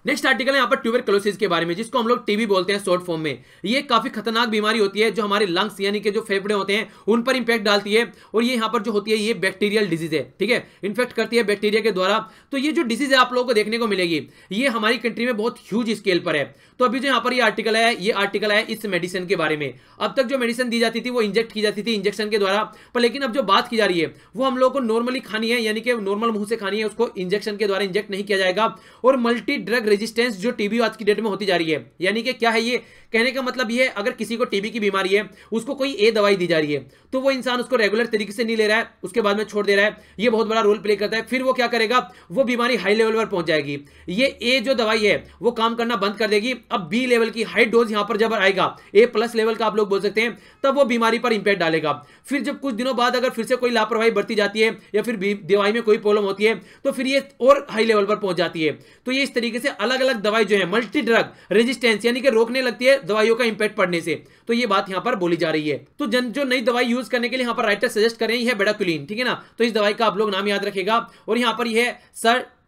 नेक्स्ट आर्टिकल है यहाँ पर ट्यूबरकुलोसिस के बारे में, जिसको हम लोग टीबी बोलते हैं शॉर्ट फॉर्म में। ये काफी खतरनाक बीमारी होती है जो हमारे लंग्स यानी कि जो फेफड़े होते हैं उन पर इंपैक्ट डालती है, और ये यहाँ पर जो होती है ये बैक्टीरियल डिजीज है, ठीक है, इन्फेक्ट करती है बैक्टीरिया के द्वारा। तो ये जो डिजीज है आप लोगों को देखने को मिलेगी, ये हमारी कंट्री में बहुत ह्यूज स्केल पर है। तो अभी जो यहाँ पर ये आर्टिकल है, ये आर्टिकल है इस मेडिसिन के बारे में। अब तक जो मेडिसिन दी जाती थी वो इंजेक्ट की जाती थी इंजेक्शन के द्वारा, पर लेकिन अब जो बात की जा रही है वो हम लोगों को नॉर्मली खानी है, यानी कि नॉर्मल मुंह से खानी है, उसको इंजेक्शन के द्वारा इंजेक्ट नहीं किया जाएगा। और मल्टी ड्रग रेजिस्टेंस जो टीबी आज की डेट में होती जा रही है, यानी कि क्या है ये कहने का मतलब ये है अगर किसी को टीबी की बीमारी है, उसको कोई ए दवाई दी जा रही है, तो वो इंसान उसको रेगुलर तरीके से नहीं ले रहा है, उसके बाद में छोड़ दे रहा है, ये बहुत बड़ा रोल प्ले करता है। फिर वो क्या करेगा, वो बीमारी हाई लेवल पर पहुंच जाएगी, ये ए जो दवाई है वो काम करना बंद कर देगी। अब बी लेवल की हाई डोज यहां पर जब आएगा, ए प्लस लेवल का आप लोग बोल सकते हैं, तब वो बीमारी पर इंपैक्ट डालेगा। फिर जब कुछ दिनों बाद अगर फिर से कोई लापरवाही बढ़ती जाती है या फिर दवाई में कोई प्रॉब्लम होती है, तो फिर ये और हाई लेवल पर पहुंच जाती है। तो ये इस तरीके से अलग अलग दवाई जो है मल्टी ड्रग रेजिस्टेंस यानी कि रोकने लगती है दवाइयों का इंपैक्ट पड़ने से। तो ये बात यहां पर बोली जा रही है। तो जो नई दवाई यूज करने के लिए यहां पर राइटर सजेस्ट कर रहे हैं बेडाक्विलिन, ठीक है ना। तो इस दवाई का आप लोग नाम याद रखेगा। और यहां पर यह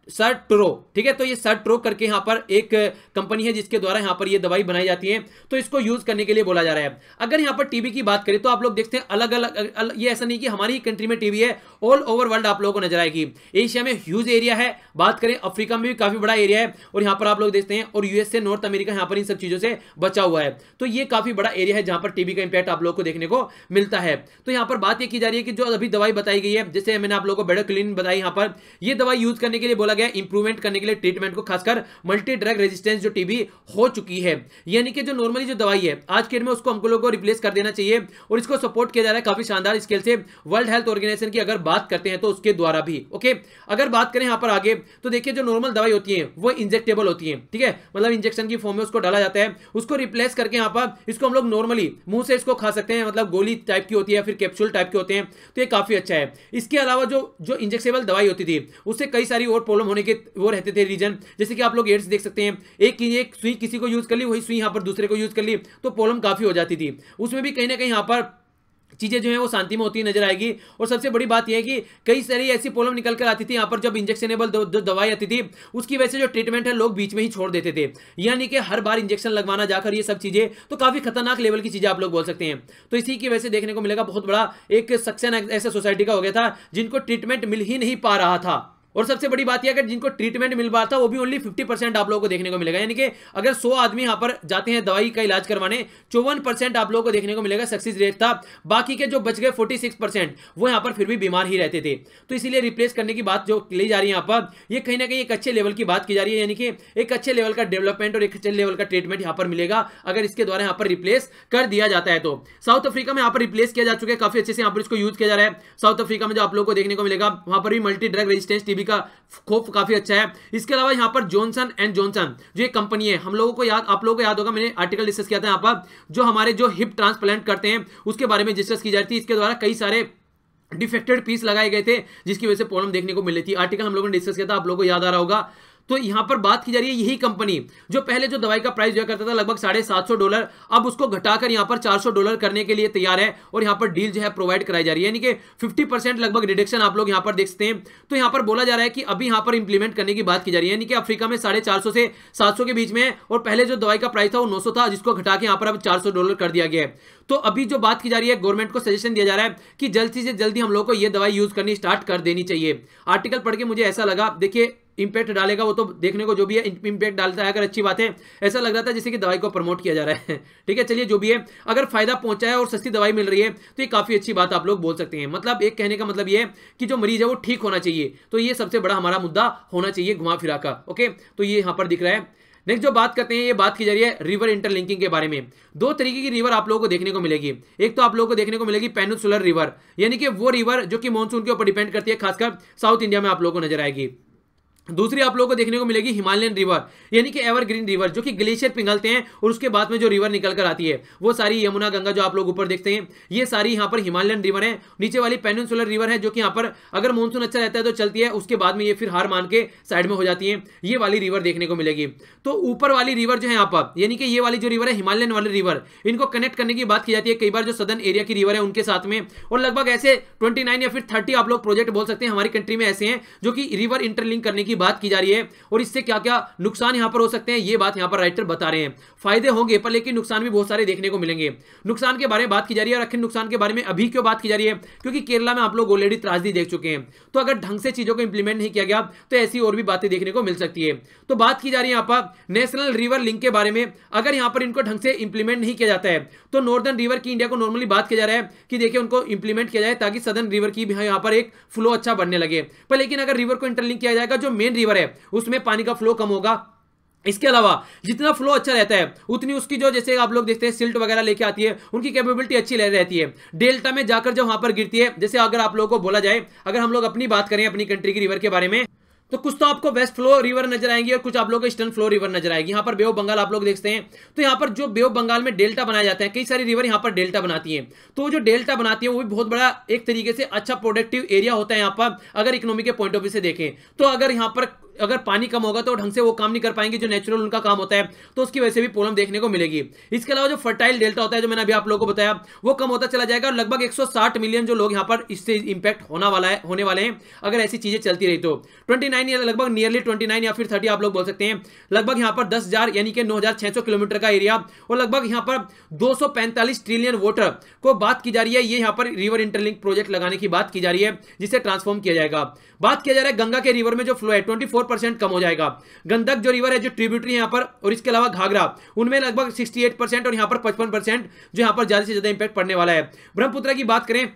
सर्ट्रो, ठीक है। तो ये सर्ट्रो करके यहां पर एक कंपनी है जिसके द्वारा यहां पर ये दवाई बनाई जाती है। तो इसको यूज करने के लिए बोला जा रहा है। अगर यहां पर टीबी की बात करें तो आप लोग देखते हैं अलग अलग, ये ऐसा नहीं कि हमारी ही कंट्री में टीबी है, ऑल ओवर वर्ल्ड आप लोगों को नजर आएगी। एशिया में ह्यूज एरिया है, बात करें अफ्रीका में भी काफी बड़ा एरिया है, और यहां पर आप लोग देखते हैं, और यूएस से नॉर्थ अमेरिका यहां पर इन सब चीजों से बचा हुआ है। तो ये काफी बड़ा एरिया है जहां पर टीबी का इंपैक्ट आप लोग को देखने को मिलता है। तो यहां पर बात यह की जा रही है कि जो अभी दवाई बताई गई है, जैसे मैंने आप लोगों को बेडाक्विलिन बताई, यहां पर यह दवाई यूज करने के लिए बोला गया इंप्रूवमेंट करने के लिए ट्रीटमेंट को, खासकर मल्टी ड्रग रेजिस्टेंस जो टीबी हो चुकी है, यानी कि जो नॉर्मली जो दवाई है आज के डेट में उसको हमको लोगों को रिप्लेस कर देना चाहिए। और इसको सपोर्ट किया जा रहा है काफी शानदार स्केल से वर्ल्ड हेल्थ ऑर्गेनाइजेशन की अगर बात करते हैं तो उसके द्वारा भी। ओके, अगर बात करें यहां पर आगे तो देखिए जो नॉर्मल दवाई होती है वो इंजेक्टेबल होती है, ठीक है, मतलब इंजेक्शन की फॉर्म में उसको डाला जाता है, उसको रिप्लेस करके यहां पर इसको हम लोग नॉर्मली मुंह से इसको खा सकते हैं, मतलब गोली टाइप की होती है, फिर कैप्सूल टाइप के होते हैं। तो ये काफी अच्छा है। इसके अलावा जो इंजेक्टेबल दवाई होती थी उससे कई सारी और प्रॉब्लम होने के वो रहते थे रीजन, जैसे कि आप लोग एड्स देख सकते हैं, एक सुई किसी को यूज कर ली, वही सुई यहां पर दूसरे को यूज कर ली, तो प्रॉब्लम काफी हो जाती थी। उसमें भी कहीं ना कहीं यहां पर चीजें जो है वो शांति में होती नजर आएगी। और सबसे बड़ी बात यह है कि कई सारी ऐसी प्रॉब्लम निकल कर आती थी यहां पर, जब इंजेक्शनेबल दवाई आती थी उसकी वजह से जो ट्रीटमेंट है लोग बीच में ही छोड़ देते थे, यानी कि हर बार इंजेक्शन लगवाना जाकर, ये सब चीजें तो काफी खतरनाक लेवल की चीजें आप लोग बोल सकते हैं। तो इसी की वजह से देखने को मिलेगा बहुत बड़ा एक सेक्शन ऐसा सोसाइटी का हो गया था जिनको ट्रीटमेंट मिल ही नहीं पा रहा था। और सबसे बड़ी बात यह, अगर जिनको ट्रीटमेंट मिल रहा था वो भी ओनली 50% आप लोगों को देखने को मिलेगा, यानी कि अगर 100 आदमी यहां पर जाते हैं दवाई का इलाज करवाने, 54% आप लोगों को देखने को मिलेगा सक्सेस रेट था। बाकी के जो बच गए 46% वो यहां पर फिर भी बीमार ही रहते थे। तो इसीलिए रिप्लेस करने की बात जो ली जा रही है यहां पर, ये कहीं ना कहीं एक अच्छे लेवल की बात की जा रही है, यानी कि एक अच्छे लेवल का डेवलपमेंट और एक अच्छे लेवल का ट्रीटमेंट यहां पर मिलेगा अगर इसके द्वारा यहां पर रिप्लेस कर दिया जाता है। तो साउथ अफ्रीका में यहां पर रिप्लेस किया जा चुका है, काफी अच्छे से यहां पर इसको यूज किया जा रहा है। साउथ अफ्रीका में जो आप लोगों को देखने को मिलेगा वहां पर भी मल्टी ड्रग रेजिस्टेंस टीबी का खोफ काफी अच्छा है। इसके अलावा यहां पर जॉनसन एंड जॉनसन जो एक कंपनी है, हम लोगों को आप लोगों को याद होगा, मैंने आर्टिकल डिस्कस किया था यहां पर, जो हमारे जो हिप ट्रांसप्लांट करते हैं उसके बारे में डिस्कस की जाती है। इसके द्वारा कई सारे डिफेक्टेड पीस लगाए गए थे जिसकी वजह से प्रॉब्लम देखने को मिल रही थी। आर्टिकल हम लोगों ने डिस्कस किया था, आप लोगों को याद आ रहा होगा। तो यहां पर बात की जा रही है यही कंपनी जो पहले जो दवाई का प्राइस दिया करता था लगभग $750, अब उसको घटाकर यहां पर $400 करने के लिए तैयार है, और यहां पर डील जो है प्रोवाइड कराई जा रही है, यानी कि 50% लगभग रिडक्शन आप लोग यहां पर देख सकते हैं। तो यहां पर बोला जा रहा है कि अभी यहां पर इंप्लीमेंट करने की बात की जा रही है, यानी कि अफ्रीका में 450 से 700 के बीच में, और पहले जो दवाई का प्राइस था वो 900 था, जिसको घटा के यहां पर अब $400 कर दिया गया है। तो अभी जो बात की जा रही है, गवर्नमेंट को सजेशन दिया जा रहा है कि जल्दी से जल्दी हम लोग को यह दवाई यूज करनी स्टार्ट कर देनी चाहिए। आर्टिकल पढ़ के मुझे ऐसा लगा, देखिए इंपैक्ट डालेगा वो तो देखने को जो भी है इंपैक्ट डालता है, अगर अच्छी बात है, ऐसा लग रहा था जैसे कि दवाई को प्रमोट किया जा रहा है। ठीक है, चलिए जो भी है, अगर फायदा पहुंचा है और सस्ती दवाई मिल रही है तो ये काफी अच्छी बात आप लोग बोल सकते हैं। मतलब एक कहने का मतलब ये है कि जो मरीज है वो ठीक होना चाहिए, तो ये सबसे बड़ा हमारा मुद्दा होना चाहिए घुमा फिरा का। ओके, तो ये यहां पर दिख रहा है। नेक्स्ट जो बात करते हैं, ये बात की जा रही है रिवर इंटरलिंकिंग के बारे में। दो तरीके की रिवर आप लोगों को देखने को मिलेगी। एक तो आप लोगों को देखने को मिलेगी पेनिनसुलर रिवर, यानी कि वो रिवर जो कि मानसून के ऊपर डिपेंड करती है, खासकर साउथ इंडिया में आप लोगों को नजर आएगी। दूसरी आप लोगों को देखने को मिलेगी हिमालयन रिवर, यानी कि एवरग्रीन रिवर, जो कि ग्लेशियर पिघलते हैं और उसके बाद में जो रिवर निकल कर आती है, वो सारी यमुना गंगा जो आप लोग ऊपर देखते हैं, ये सारी यहां पर हिमालयन रिवर है। नीचे वाली पेनिनसुलर रिवर है जो कि यहां पर अगर मानसून अच्छा रहता है तो चलती है, उसके बाद में ये फिर हार मान के साइड में हो जाती है। ये वाली रिवर देखने को मिलेगी। तो ऊपर वाली रिवर जो है यहाँ पर, यानी कि ये वाली जो रिवर है हिमालयन वाली रिवर, इनको कनेक्ट करने की बात की जाती है कई बार जो सदर्न एरिया की रिवर है उनके साथ में। और लगभग ऐसे 29 या फिर 30 आप लोग प्रोजेक्ट बोल सकते हैं हमारी कंट्री में ऐसे हैं जो कि रिवर इंटरलिंक करने की बात की जा रही है। और इससे क्या क्या नुकसान यहां पर हो सकते हैं, ये बात यहां पर राइटर बता रहे हैं। फायदे होंगे पर लेकिन नुकसान भी बहुत सारे देखने को मिलेंगे। नुकसान के बारे में बात की जा रही है, और आखिर नुकसान के बारे में अभी क्यों बात की जा रही है, क्योंकि केरला में आप लोग ऑलरेडी त्रासदी देख चुके हैं। तो अगर ढंग से चीजों को इंप्लीमेंट नहीं किया गया तो ऐसी और भी बातें देखने को मिल सकती है। तो बात की जा रही है यहां पर नेशनल रिवर लिंक के बारे में। अगर यहां पर इनको ढंग से इंप्लीमेंट नहीं किया जाता है तो नॉर्दर्न रिवर की इंडिया को नॉर्मली बात किया जा रहा है कि देखिए उनको इंप्लीमेंट किया जाए ताकि सदर्न रिवर की भी यहां पर एक फ्लो अच्छा बनने लगे। पर लेकिन अगर रिवर को इंटरलिंक किया जाएगा, जो मेन रिवर है उसमें पानी का फ्लो कम होगा। इसके अलावा जितना फ्लो अच्छा रहता है उतनी उसकी जो, जैसे आप लोग देखते हैं सिल्ट वगैरह लेके आती है, उनकी कैपेबिलिटी अच्छी रहती है। डेल्टा में जाकर जब वहां पर गिरती है, जैसे अगर आप लोगों को बोला जाए, अगर हम लोग अपनी बात करें अपनी कंट्री की रिवर के बारे में, तो कुछ तो आपको वेस्ट फ्लो रिवर नजर आएंगी और कुछ आप लोगों को ईस्टर्न फ्लो रिवर नजर आएगी। यहाँ पर बे ऑफ बंगाल आप लोग देखते हैं, तो यहाँ पर जो बे ऑफ बंगाल में डेल्टा बनाया जाता है, कई सारी रिवर यहाँ पर डेल्टा बनाती हैं। तो जो डेल्टा बनाती है वो भी बहुत बड़ा एक तरीके से अच्छा प्रोडक्टिव एरिया होता है यहाँ पर, अगर इकोनॉमी के पॉइंट ऑफ व्यू से देखें तो। अगर यहाँ पर अगर पानी कम होगा तो ढंग से वो काम नहीं कर पाएंगे जो नेचुरल उनका काम होता है, तो उसकी वजह से भी प्रॉब्लम देखने को मिलेगी। इसके अलावा जो फर्टाइल डेल्टा होता है, जो मैंने अभी आप लोगों को बताया, वो कम होता चला जाएगा और लगभग 160 मिलियन जो लोग यहाँ पर इससे इंपैक्ट होने वाले हैं अगर ऐसी चीजें चलती रही तो। 29 या लगभग नियरली 29 या फिर 30 आप लोग बोल सकते हैं, लगभग यहाँ पर 10,000 यानी कि 9,600 किलोमीटर का एरिया और लगभग यहाँ पर 245 ट्रिलियन वाटर को बात की जा रही है। ये यहाँ पर रिवर इंटरलिंक प्रोजेक्ट लगाने की बात की जा रही है जिसे ट्रांसफॉर्म किया जाएगा। बात किया जा रहा है गंगा के रिवर में जो फ्लो है 24% कम हो जाएगा। गंडक जो रिवर है, जो ट्रिब्यूटरी है यहाँ पर, और इसके अलावा घाघरा, उनमें लगभग 68% और यहाँ पर 55% जो यहाँ पर ज्यादा से ज्यादा इंपैक्ट पड़ने वाला है। ब्रह्मपुत्र की बात करें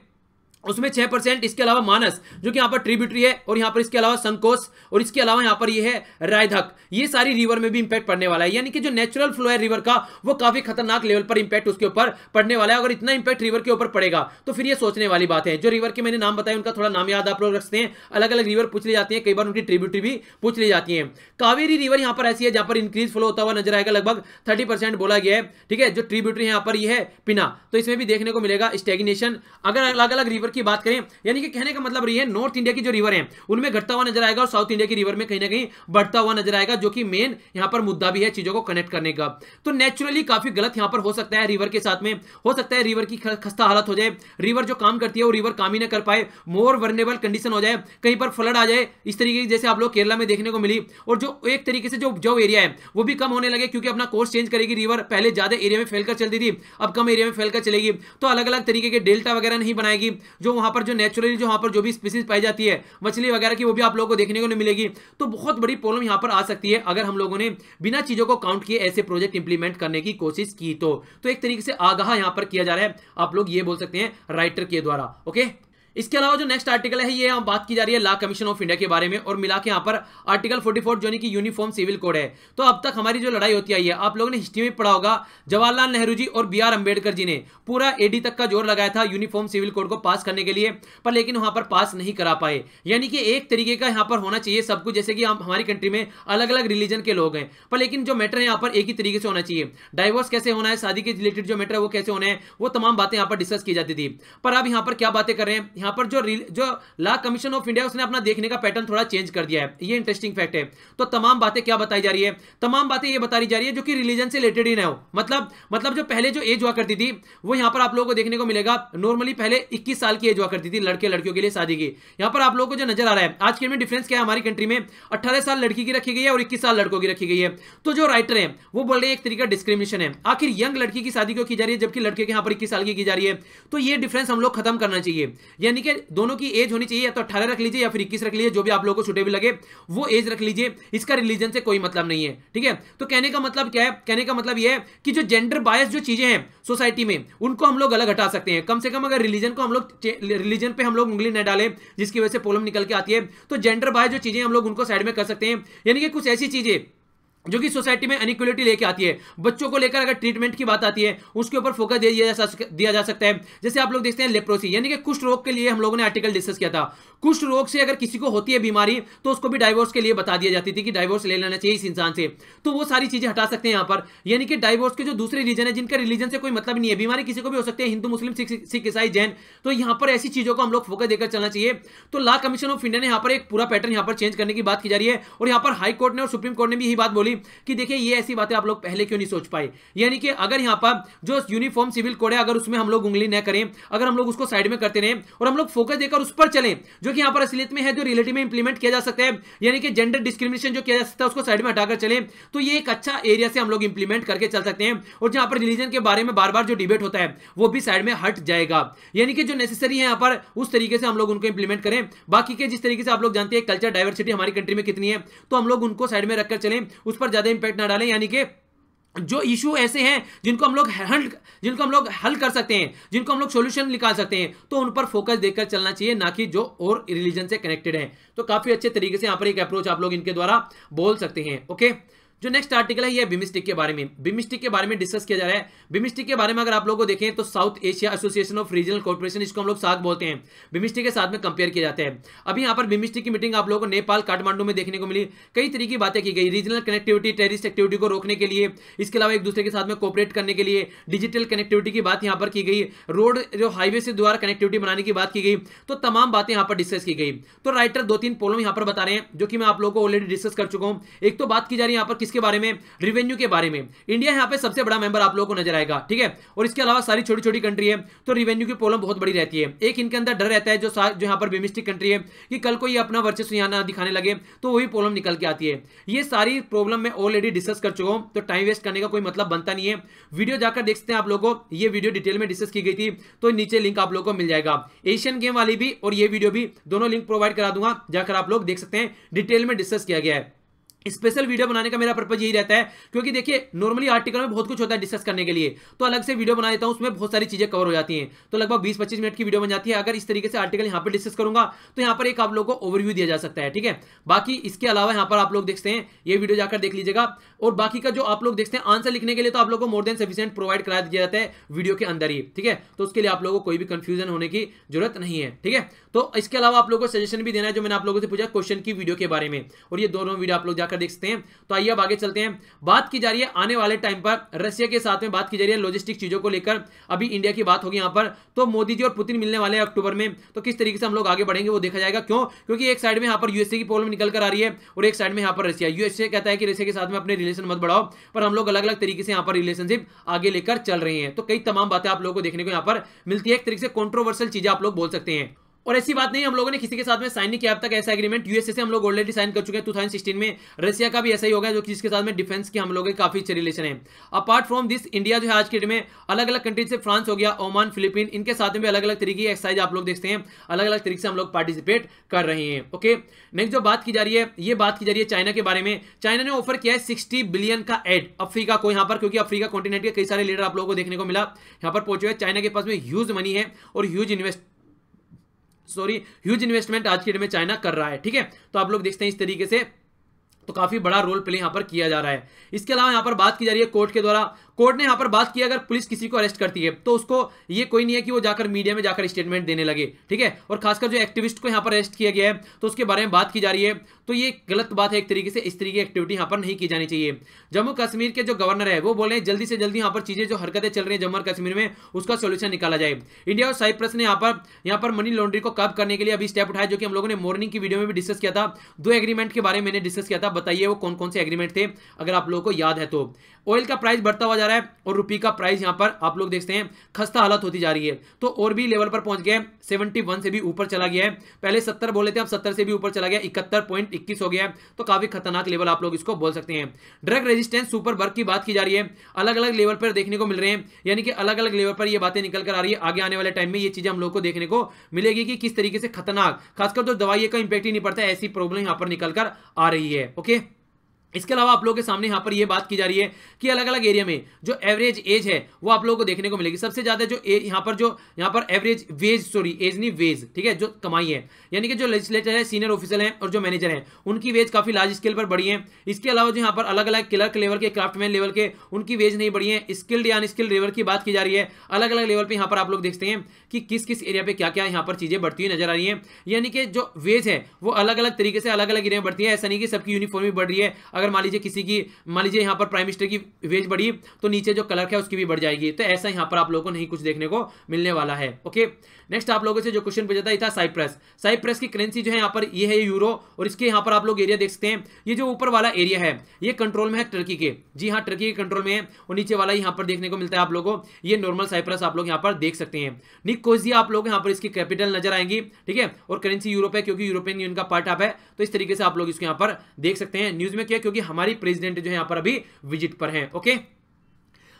उसमें 6%, इसके अलावा मानस जो कि यहाँ पर ट्रिब्यूटरी है, और यहाँ पर इसके अलावा संकोच, और इसके अलावा यहाँ पर ये है रायधक, ये सारी रिवर में भी इंपैक्ट पड़ने वाला है। यानी कि जो नेचुरल फ्लो है रिवर का वो काफी खतरनाक लेवल पर इंपैक्ट उसके ऊपर पड़ने वाला है। अगर इतना इंपैक्ट रिवर के ऊपर पड़ेगा तो फिर ये सोचने वाली बात है। जो रिवर के मैंने नाम बताए उनका थोड़ा नाम याद आप लोग रखते हैं, अलग अलग रिवर पूछ ली जाती है, कई बार उनकी ट्रिब्यूटरी भी पूछ ली जाती है। कावेरी रिवर यहाँ पर ऐसी है जहां पर इंक्रीज फ्लो होता हुआ नजर आएगा, लगभग 30% बोला गया है। ठीक है, जो ट्रिब्यूटरी यहाँ पर ये है पिना, तो इसमें भी देखने को मिलेगा स्टेग्नेशन। अगर अलग अलग रिवर की बात करें, यानी कि कहने का मतलब ये है नॉर्थ इंडिया की जो रिवर है उनमें घटता हुआ नजर आएगा और साउथ इंडिया की रिवर में कहीं ना कहीं बढ़ता हुआ नजर आएगा, जो कि मेन यहां पर मुद्दा भी है चीजों को कनेक्ट करने का। तो नेचुरली काफी गलत यहां पर हो सकता है रिवर के साथ में, हो सकता है रिवर की खस्ता हालत हो जाए, रिवर जो काम करती है वो रिवर काम ही ना कर पाए, मोर वर्नेबल कंडीशन हो जाए, कहीं पर फ्लड आ जाए, इस तरीके की जैसे आप लोग केरला में देखने को मिली। और जो एक तरीके से जो एरिया है वो भी कम होने लगे क्योंकि अपना कोर्स चेंज करेगी रिवर। पहले ज्यादा एरिया में फैलकर चलती थी, अब कम एरिया में फैलकर चलेगी, तो अलग अलग तरीके के डेल्टा वगैरह नहीं बनाएगी। जो वहां पर जो नेचुरली जो वहां पर जो भी स्पीसीज पाई जाती है मछली वगैरह की, वो भी आप लोगों को देखने को नहीं मिलेगी। तो बहुत बड़ी प्रॉब्लम यहां पर आ सकती है अगर हम लोगों ने बिना चीजों को काउंट किए ऐसे प्रोजेक्ट इंप्लीमेंट करने की कोशिश की तो एक तरीके से आगाह यहां पर किया जा रहा है, आप लोग ये बोल सकते हैं राइटर के द्वारा। ओके, इसके अलावा जो नेक्स्ट आर्टिकल है ये यहाँ बात की जा रही है लॉ कमीशन ऑफ इंडिया के बारे में, और मिला के यहाँ पर आर्टिकल 44 जो कि यूनिफॉर्म सिविल कोड है। तो अब तक हमारी जो लड़ाई होती आई है, आप लोगों ने हिस्ट्री में पढ़ा होगा, जवाहरलाल नेहरू जी और BR अम्बेडकर जी ने पूरा AD तक का जोर लगाया था यूनिफॉर्म सिविल कोड को पास करने के लिए, पर लेकिन वहां पर पास नहीं करा पाए। यानी कि एक तरीके का यहाँ पर होना चाहिए सब कुछ, जैसे कि हम हमारी कंट्री में अलग अलग रिलीजन के लोग हैं, पर लेकिन जो मैटर है यहाँ पर एक ही तरीके से होना चाहिए। डाइवोर्स कैसे होना है, शादी के रिलेटेड जो मैटर है वो कैसे होना है, वो तमाम बातें यहाँ पर डिस्कस की जाती थी। पर अब यहाँ पर क्या बातें कर रहे हैं, यहाँ पर जो लॉ कमीशन ऑफ इंडिया उसने अपना देखने का पैटर्न थोड़ा चेंज कर दिया है। ये इंटरेस्टिंग फैक्ट है। तो तमाम बातें क्या बताई जा रही है, तमाम बातें ये बताई जा रही है जो कि रिलीजन से रिलेटेड ही ना हो। मतलब जो पहले जो एज हुआ करती थी वो यहां पर आप लोगों को देखने को मिलेगा, नॉर्मली पहले 21 साल की एज हुआ करती थी लड़के लड़कियों के लिए शादी की। यहां पर आप लोगों को जो नजर आ रहा है आज के में डिफरेंस क्या है, हमारी कंट्री में 18 साल लड़की की रखी गई है और 21 साल लड़कों की रखी गई है। तो जो राइटर है वो बोल रहे हैं एक तरीका डिस्क्रिमिनेशन है। आखिर यंग लड़की की शादी क्यों की जा रही है जबकि लड़के के यहां पर 21 साल की जा रही है। तो ये डिफरेंस हम लोग खत्म करना चाहिए, यानी कि दोनों की एज होनी चाहिए, या तो 18 रख लीजिए या फिर 21 रख लीजिए, जो भी आप लोगों को सुटेबल लगे वो एज रख लीजिए। इसका रिलीजन से कोई मतलब नहीं है। ठीक है, तो कहने का मतलब क्या है, कहने का मतलब यह है कि जो जेंडर बायस जो चीजें हैं सोसाइटी में उनको हम लोग अलग हटा सकते हैं। कम से कम अगर रिलीजन पे हम लोग उंगली न डालें जिसकी वजह से प्रॉब्लम निकल के आती है, तो जेंडर बायस जो चीजें हम लोग उनको साइड में कर सकते हैं। यानी कि कुछ ऐसी चीजें जो कि सोसाइटी में अनइक्वलिटी लेके आती है, बच्चों को लेकर अगर ट्रीटमेंट की बात आती है उसके ऊपर फोकस दिया जा सकता है। जैसे आप लोग देखते हैं लेप्रोसी यानी कि कुष्ठ रोग के लिए हम लोगों ने आर्टिकल डिस्कस किया था। कुष्ठ रोग से अगर किसी को होती है बीमारी तो उसको भी डाइवोर्स के लिए बता दिया जाती थी कि डाइवोर्स ले लेना चाहिए इस इंसान से। तो वो सारी चीजें हटा सकते हैं यहाँ पर। यानी कि डाइवोर्स के जो दूसरे रीजन है जिनका रिलीजन से कोई मतलब नहीं है, बीमारी किसी को भी हो सकती है, हिंदू मुस्लिम सिख ईसाई जैन, तो यहाँ पर ऐसी चीजों को हम लोग फोकस देकर चलना चाहिए। तो लॉ कमीशन ऑफ इंडिया ने यहाँ पर एक पूरा पैटर्न यहाँ पर चेंज करने की बात की जा रही है, और यहाँ पर हाई कोर्ट ने और सुप्रीम कोर्ट ने भी यही बात बोली कि देखिए ऐसी बातें आप लोग पहले क्यों नहीं सोच पाए। यानी कि अगर यहां पर जो यूनिफॉर्म सिविल कोड है अगर उसमें हम लोग उंगली न करें, अगर हम लोग उसको साइड में करते रहें और हम लोग फोकस देकर उस पर चलें जो कि यहां पर असलियत में है, जो रियलिटी में इंप्लीमेंट किया जा सकता है, यानी कि जेंडर डिस्क्रिमिनेशन जो किया जा सकता है उसको साइड में हटाकर चलें, तो ये एक अच्छा एरिया से हम लोग इंप्लीमेंट करके चल सकते हैं। और जहां पर रिलीजन के बारे में बार बार जो डिबेट होता है वो भी साइड में हट जाएगा। यानी कि जो नेसेसरी है यहां पर उस तरीके से हम लोग उनको इंप्लीमेंट करें। बाकी के जिस तरीके से आप लोग जानते हैं कल्चर डाइवर्सिटी हमारी कंट्री में कितनी है, तो हम लोग उनको साइड में रखकर चलें, उस पर ज्यादा इंपैक्ट ना डालें। यानी कि जो इशू ऐसे हैं जिनको हम लोग हल कर सकते हैं, जिनको हम लोग सॉल्यूशन निकाल सकते हैं, तो उन पर फोकस देकर चलना चाहिए, ना कि जो और रिलीजन से कनेक्टेड है। तो काफी अच्छे तरीके से यहां पर एक अप्रोच आप लोग इनके द्वारा बोल सकते हैं। ओके, जो नेक्स्ट आर्टिकल है ये बिम्स्टेक के बारे में, बिम्स्टेक के बारे में डिस्कस किया जा रहा है। बिम्स्टेक के बारे में अगर आप लोगों को देखें तो south Asia association of regional corporation, इसको हम लोग साथ बोलते हैं, बिम्स्टेक के साथ में कंपेयर किया जाता है। अभी यहाँ पर बिम्स्टेक की मीटिंग आप लोगों को नेपाल काठमांडू में देखने को मिली। कई तरीके की बातें की गई, रीजनल कनेक्टिविटी, टेररिस्ट एक्टिविटी को रोकने के लिए, इसके अलावा एक दूसरे के साथ में कोऑपरेट करने के लिए, डिजिटल कनेक्टिविटी की बात यहाँ पर की गई, रोड जो हाईवे से द्वारा कनेक्टिविटी बनाने की बात की गई। तो तमाम बातें यहाँ पर डिस्कस की गई। तो राइटर दो तीन प्रॉब्लम यहाँ पर बता रहे हैं जो कि मैं आप लोगों को ऑलरेडी डिस्कस कर चुका हूं। एक तो बात की जा रही है यहाँ पर किसके बारे में, रेवेन्यू के बारे में। इंडिया यहाँ पे सबसे बड़ा मेंबर आप लोगों को नजर आएगा, ठीक है, और इसके अलावा सारी छोटी छोटी कंट्री है, तो रेवेन्यू की प्रॉब्लम बहुत बड़ी रहती है। एक इनके अंदर डर रहता है जो यहाँ पर बिम्स्टेक कंट्री है कि कल को ये अपना वर्चस्व यहाँ ना दिखाने लगे तो वही प्रॉब्लम निकल के आती है। ये सारी प्रॉब्लम मैं ऑलरेडी डिस्कस कर चुका हूं, तो टाइम वेस्ट करने का कोई मतलब बनता नहीं है। वीडियो जाकर देख सकते हैं आप लोगों को, ये वीडियो डिटेल में डिस्कस की गई थी, तो नीचे लिंक आप लोगों को मिल जाएगा। एशियन गेम वाली भी और ये वीडियो भी, दोनों लिंक प्रोवाइड करा दूंगा, जाकर आप लोग देख सकते हैं, डिटेल में डिस्कस किया गया है। स्पेशल वीडियो बनाने का मेरा पर्पज यही रहता है, क्योंकि देखिए नॉर्मली आर्टिकल में बहुत कुछ होता है डिस्कस करने के लिए, तो अलग से वीडियो बना देता हूं, उसमें बहुत सारी चीजें कवर हो जाती हैं, तो लगभग 20-25 मिनट की वीडियो बन जाती है। अगर इस तरीके से आर्टिकल यहां पर डिस्कस करूंगा तो यहां पर एक आप लोगों को ओवरव्यू दिया जा सकता है, ठीक है। बाकी इसके अलावा यहां पर आप लोग देखते हैं, ये वीडियो जाकर देख लीजिएगा, और बाकी का जो आप लोग देखते हैं आंसर लिखने के लिए तो आप लोग को मोर देन सफिशिएंट प्रोवाइड करा दिया जाता है वीडियो के अंदर ही, ठीक है। तो उसके लिए आप लोगों को कोई भी कंफ्यूजन होने की जरूरत नहीं है, ठीक है। तो इसके अलावा आप लोगों को सजेशन भी देना है जो मैंने आप लोगों से पूछा क्वेश्चन की वीडियो के बारे में, और ये दोनों वीडियो आप लोग जाकर देख सकते हैं। तो आइए अब आगे चलते हैं। बात की जा रही है आने वाले टाइम पर रशिया के साथ में, बात की जा रही है लॉजिस्टिक चीजों को लेकर। अभी इंडिया की बात होगी यहां पर, तो मोदी जी और पुतिन मिलने वाले हैं अक्टूबर में, तो किस तरीके से हम लोग आगे बढ़ेंगे वो देखा जाएगा। क्यों? क्योंकि एक साइड में यहां पर यूएसए की प्रॉब्लम निकल कर आ रही है और एक साइड में यहां पर रशिया। यूएसए कहता है कि रशिया के साथ में अपने रिलेशन मत बढ़ाओ, पर हम लोग अलग अलग तरीके से यहां पर रिलेशनशिप आगे लेकर चल रहे हैं। तो कई तमाम बातें आप लोगों को देखने को यहां पर मिलती है, एक तरीके से कंट्रोवर्शियल चीजें आप लोग बोल सकते हैं। और ऐसी बात नहीं, हम लोगों ने किसी के साथ में साइन नहीं किया अब तक ऐसा एग्रीमेंट। यूएसए से हम लोग ऑलरेडी साइन कर चुके हैं 2016 में, रशिया का भी ऐसा ही होगा जो कि जिसके साथ में डिफेंस की हम लोगों के काफी अच्छे रिलेशन है। अपार्ट फ्रॉम दिस इंडिया जो है आज के डेट में अलग अलग कंट्री से, फ्रांस हो गया, ओमान, फिलीपीन, इनके साथ में भी अलग अलग तरीके की एक्सरसाइज आप लोग देखते हैं, अलग अलग तरीके से हम लोग पार्टिसिपेट कर रहे हैं। ओके, नेक्स्ट जो बात की जा रही है, ये बात की जा रही है चाइना के बारे में। चाइना ने ऑफर किया है 60 बिलियन का एड अफ्रीका को यहाँ पर, क्योंकि अफ्रीका कॉन्टिनेंट के कई सारे लीडर आप लोगों को देखने को मिला यहाँ पर पहुंचे हुए। चाइना के पास में ह्यूज मनी है और ह्यूज इन्वेस्टमेंट आज के डेट में चाइना कर रहा है, ठीक है। तो आप लोग देखते हैं इस तरीके से, तो काफी बड़ा रोल प्ले यहां पर किया जा रहा है। इसके अलावा यहां पर बात की जा रही है कोर्ट के द्वारा। कोर्ट ने यहां पर बात की अगर पुलिस किसी को अरेस्ट करती है तो उसको ये कोई नहीं है कि वो जाकर मीडिया में जाकर स्टेटमेंट देने लगे, ठीक है। और खासकर जो एक्टिविस्ट को यहां पर अरेस्ट किया गया है तो उसके बारे में बात की जा रही है, तो ये गलत बात है एक तरीके से। इस तरीके की एक्टिविटी यहां पर नहीं की जानी चाहिए। जम्मू कश्मीर के जो गवर्नर है वो बोल रहे हैं जल्दी से जल्दी यहां पर चीजें जो हरकतें चल रही है जम्मू और कश्मीर में उसका सोल्यूशन निकाला जाए। इंडिया और साइप्रस ने यहाँ पर मनी लॉन्ड्रिंग को कब करने के लिए अभी स्टेप उठाया, जो कि हम लोगों ने मॉर्निंग की वीडियो में भी डिस्कस किया था। 2 एग्रीमेंट के बारे में मैंने डिस्कस किया था, बताइए वो कौन कौन से एग्रीमेंट थे अगर आप लोगों को याद है तो। ऑयल का प्राइस बढ़ता हुआ जा रहा है और रुपये का प्राइस यहां पर आप लोग देखते हैं खस्ता हालत होती जा रही है, तो और भी लेवल पर पहुंच गया है, 71 से भी ऊपर चला गया है। पहले 70 बोले थे, अब 70 से भी ऊपर चला गया, 71.21 हो गया है, तो काफी खतरनाक लेवल आप लोग इसको बोल सकते हैं। ड्रग रेजिस्टेंस सुपर बग की बात की जा रही है, अलग अलग लेवल पर देखने को मिल रहे हैं, यानी कि अलग अलग लेवल पर ये बातें निकल कर आ रही है। आगे आने वाले टाइम में ये चीजें हम लोग को देखने को मिलेगी कि किस तरीके से खतरनाक, खासकर तो दवाई का इंपैक्ट ही नहीं पड़ता है, ऐसी प्रॉब्लम यहां पर निकल कर आ रही है। ओके, इसके अलावा आप लोगों के सामने यहां पर यह बात की जा रही है कि अलग अलग एरिया में जो एवरेज एज है वो आप लोगों को देखने को मिलेगी। सबसे ज्यादा जो यहां पर एवरेज वेज, सॉरी एज नहीं वेज, ठीक है, जो कमाई है, यानी कि जो लेजिस्लेटर है, सीनियर ऑफिसर हैं और जो मैनेजर हैं, उनकी वेज काफी लार्ज स्केल पर बढ़ी है। इसके अलावा जो यहाँ पर अलग अलग क्लर्क लेवल के, क्राफ्टमैन लेवल के, उनकी वेज नहीं बढ़ी है। स्किल्ड या अनस्किल्ड लेवल की बात की जा रही है, अलग अलग लेवल पर यहाँ पर आप लोग देखते हैं कि किस किस एरिया पे क्या क्या यहाँ पर चीजें बढ़ती हुई नजर आ रही है। यानी कि जो वेज है वो अलग अलग तरीके से अलग अलग एरिया में बढ़ती है, ऐसा नहीं कि सबकी यूनिफॉर्म बढ़ रही है। अगर मान लीजिए किसी की, मान लीजिए यहाँ पर प्राइम मिनिस्टर की वेज बढ़ी तो नीचे जो क्लर्क है उसकी भी बढ़ जाएगी, तो ऐसा यहाँ पर आप लोगों को नहीं कुछ देखने को मिलने वाला है। ओके, नेक्स्ट आप लोगों से जो क्वेश्चन पूछा था ये था साइप्रस। साइप्रस की करेंसी जो है यहाँ पर ये है यूरो, और इसके यहाँ पर आप लोग एरिया देख सकते हैं, ये जो ऊपर वाला एरिया है ये कंट्रोल में है टर्की के, जी हाँ टर्की के कंट्रोल में है, और नीचे वाला यहाँ पर देखने को मिलता है आप लोगों को ये नॉर्मल साइप्रस आप लोग यहाँ पर देख सकते हैं। निकोसिया आप लोग यहाँ पर इसकी कैपिटल नजर आएंगी, ठीक है, और करेंसी यूरोप है क्योंकि यूरोपियन यूनियन का पार्ट आप है, तो इस तरीके से आप लोग इसको यहाँ पर देख सकते हैं। न्यूज में क्या, क्योंकि हमारी प्रेसिडेंट जो है यहाँ पर अभी विजिट पर है। ओके,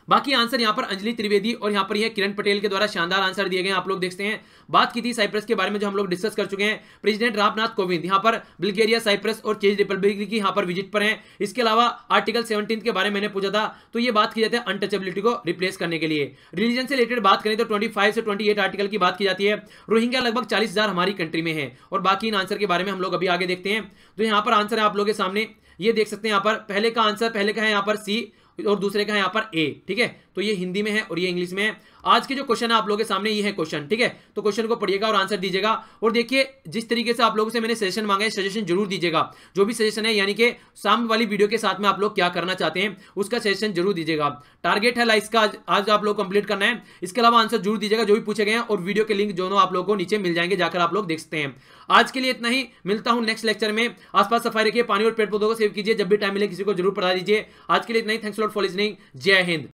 बाकी आंसर यहां पर अंजलि त्रिवेदी और यहां पर यह किरण पटेल के द्वारा शानदार आंसर दिए गए हैं, आप लोग देखते हैं। बात की थी साइप्रस के बारे में जो हम लोग डिस्कस कर चुके हैं। प्रेसिडेंट रामनाथ कोविंद यहां पर बुल्गारिया, साइप्रस और चेक रिपब्लिक की यहां पर विजिट पर हैं। इसके अलावा आर्टिकल 17 के बारे में मैंने पूछा था, तो ये बात की जाती है अनटचेबिलिटी को रिप्लेस करने के लिए। रिलीजन से रिलेटेड बात करें तो 25 से 28 आर्टिकल की बात की जाती है। रोहिंग्या लगभग 40,000 हमारी कंट्री में है, और बाकी इन आंसर के बारे में हम लोग अभी आगे देखते हैं। तो यहां पर आंसर है आप लोगों के सामने ये देख सकते हैं यहाँ पर पहले का आंसर, पहले का है यहाँ पर सी और दूसरे का है यहाँ पर ए। ठीक है, तो ये हिंदी में है और ये इंग्लिश में है। आज के जो क्वेश्चन है आप लोगों के सामने ये है क्वेश्चन। ठीक है, तो क्वेश्चन को पढ़िएगा और आंसर दीजिएगा। और देखिए जिस तरीके से आप लोगों से मैंने सजेशन मांगा है, सजेशन जरूर दीजिएगा। जो भी सजेशन है, यानी कि सामने वाली वीडियो के साथ में आप लोग क्या करना चाहते हैं उसका सजेशन जरूर दीजिएगा। टारगेट है लाइक्स का आज आप लोग कंप्लीट करना है। इसके अलावा आंसर जरूर दीजिएगा जो भी पूछे गए हैं, और वीडियो के लिंक दोनों आप लोगों को नीचे मिल जाएंगे, जाकर आप लोग देख सकते हैं। आज के लिए इतना ही, मिलता हूं नेक्स्ट लेक्चर में। आसपास सफाई रखिए, पानी और पेड़ पौधों को सेव कीजिए, जब भी टाइम मिले किसी को जरूर पढ़ा दीजिए। आज के लिए इतना ही। Thanks lot for listening. जय हिंद।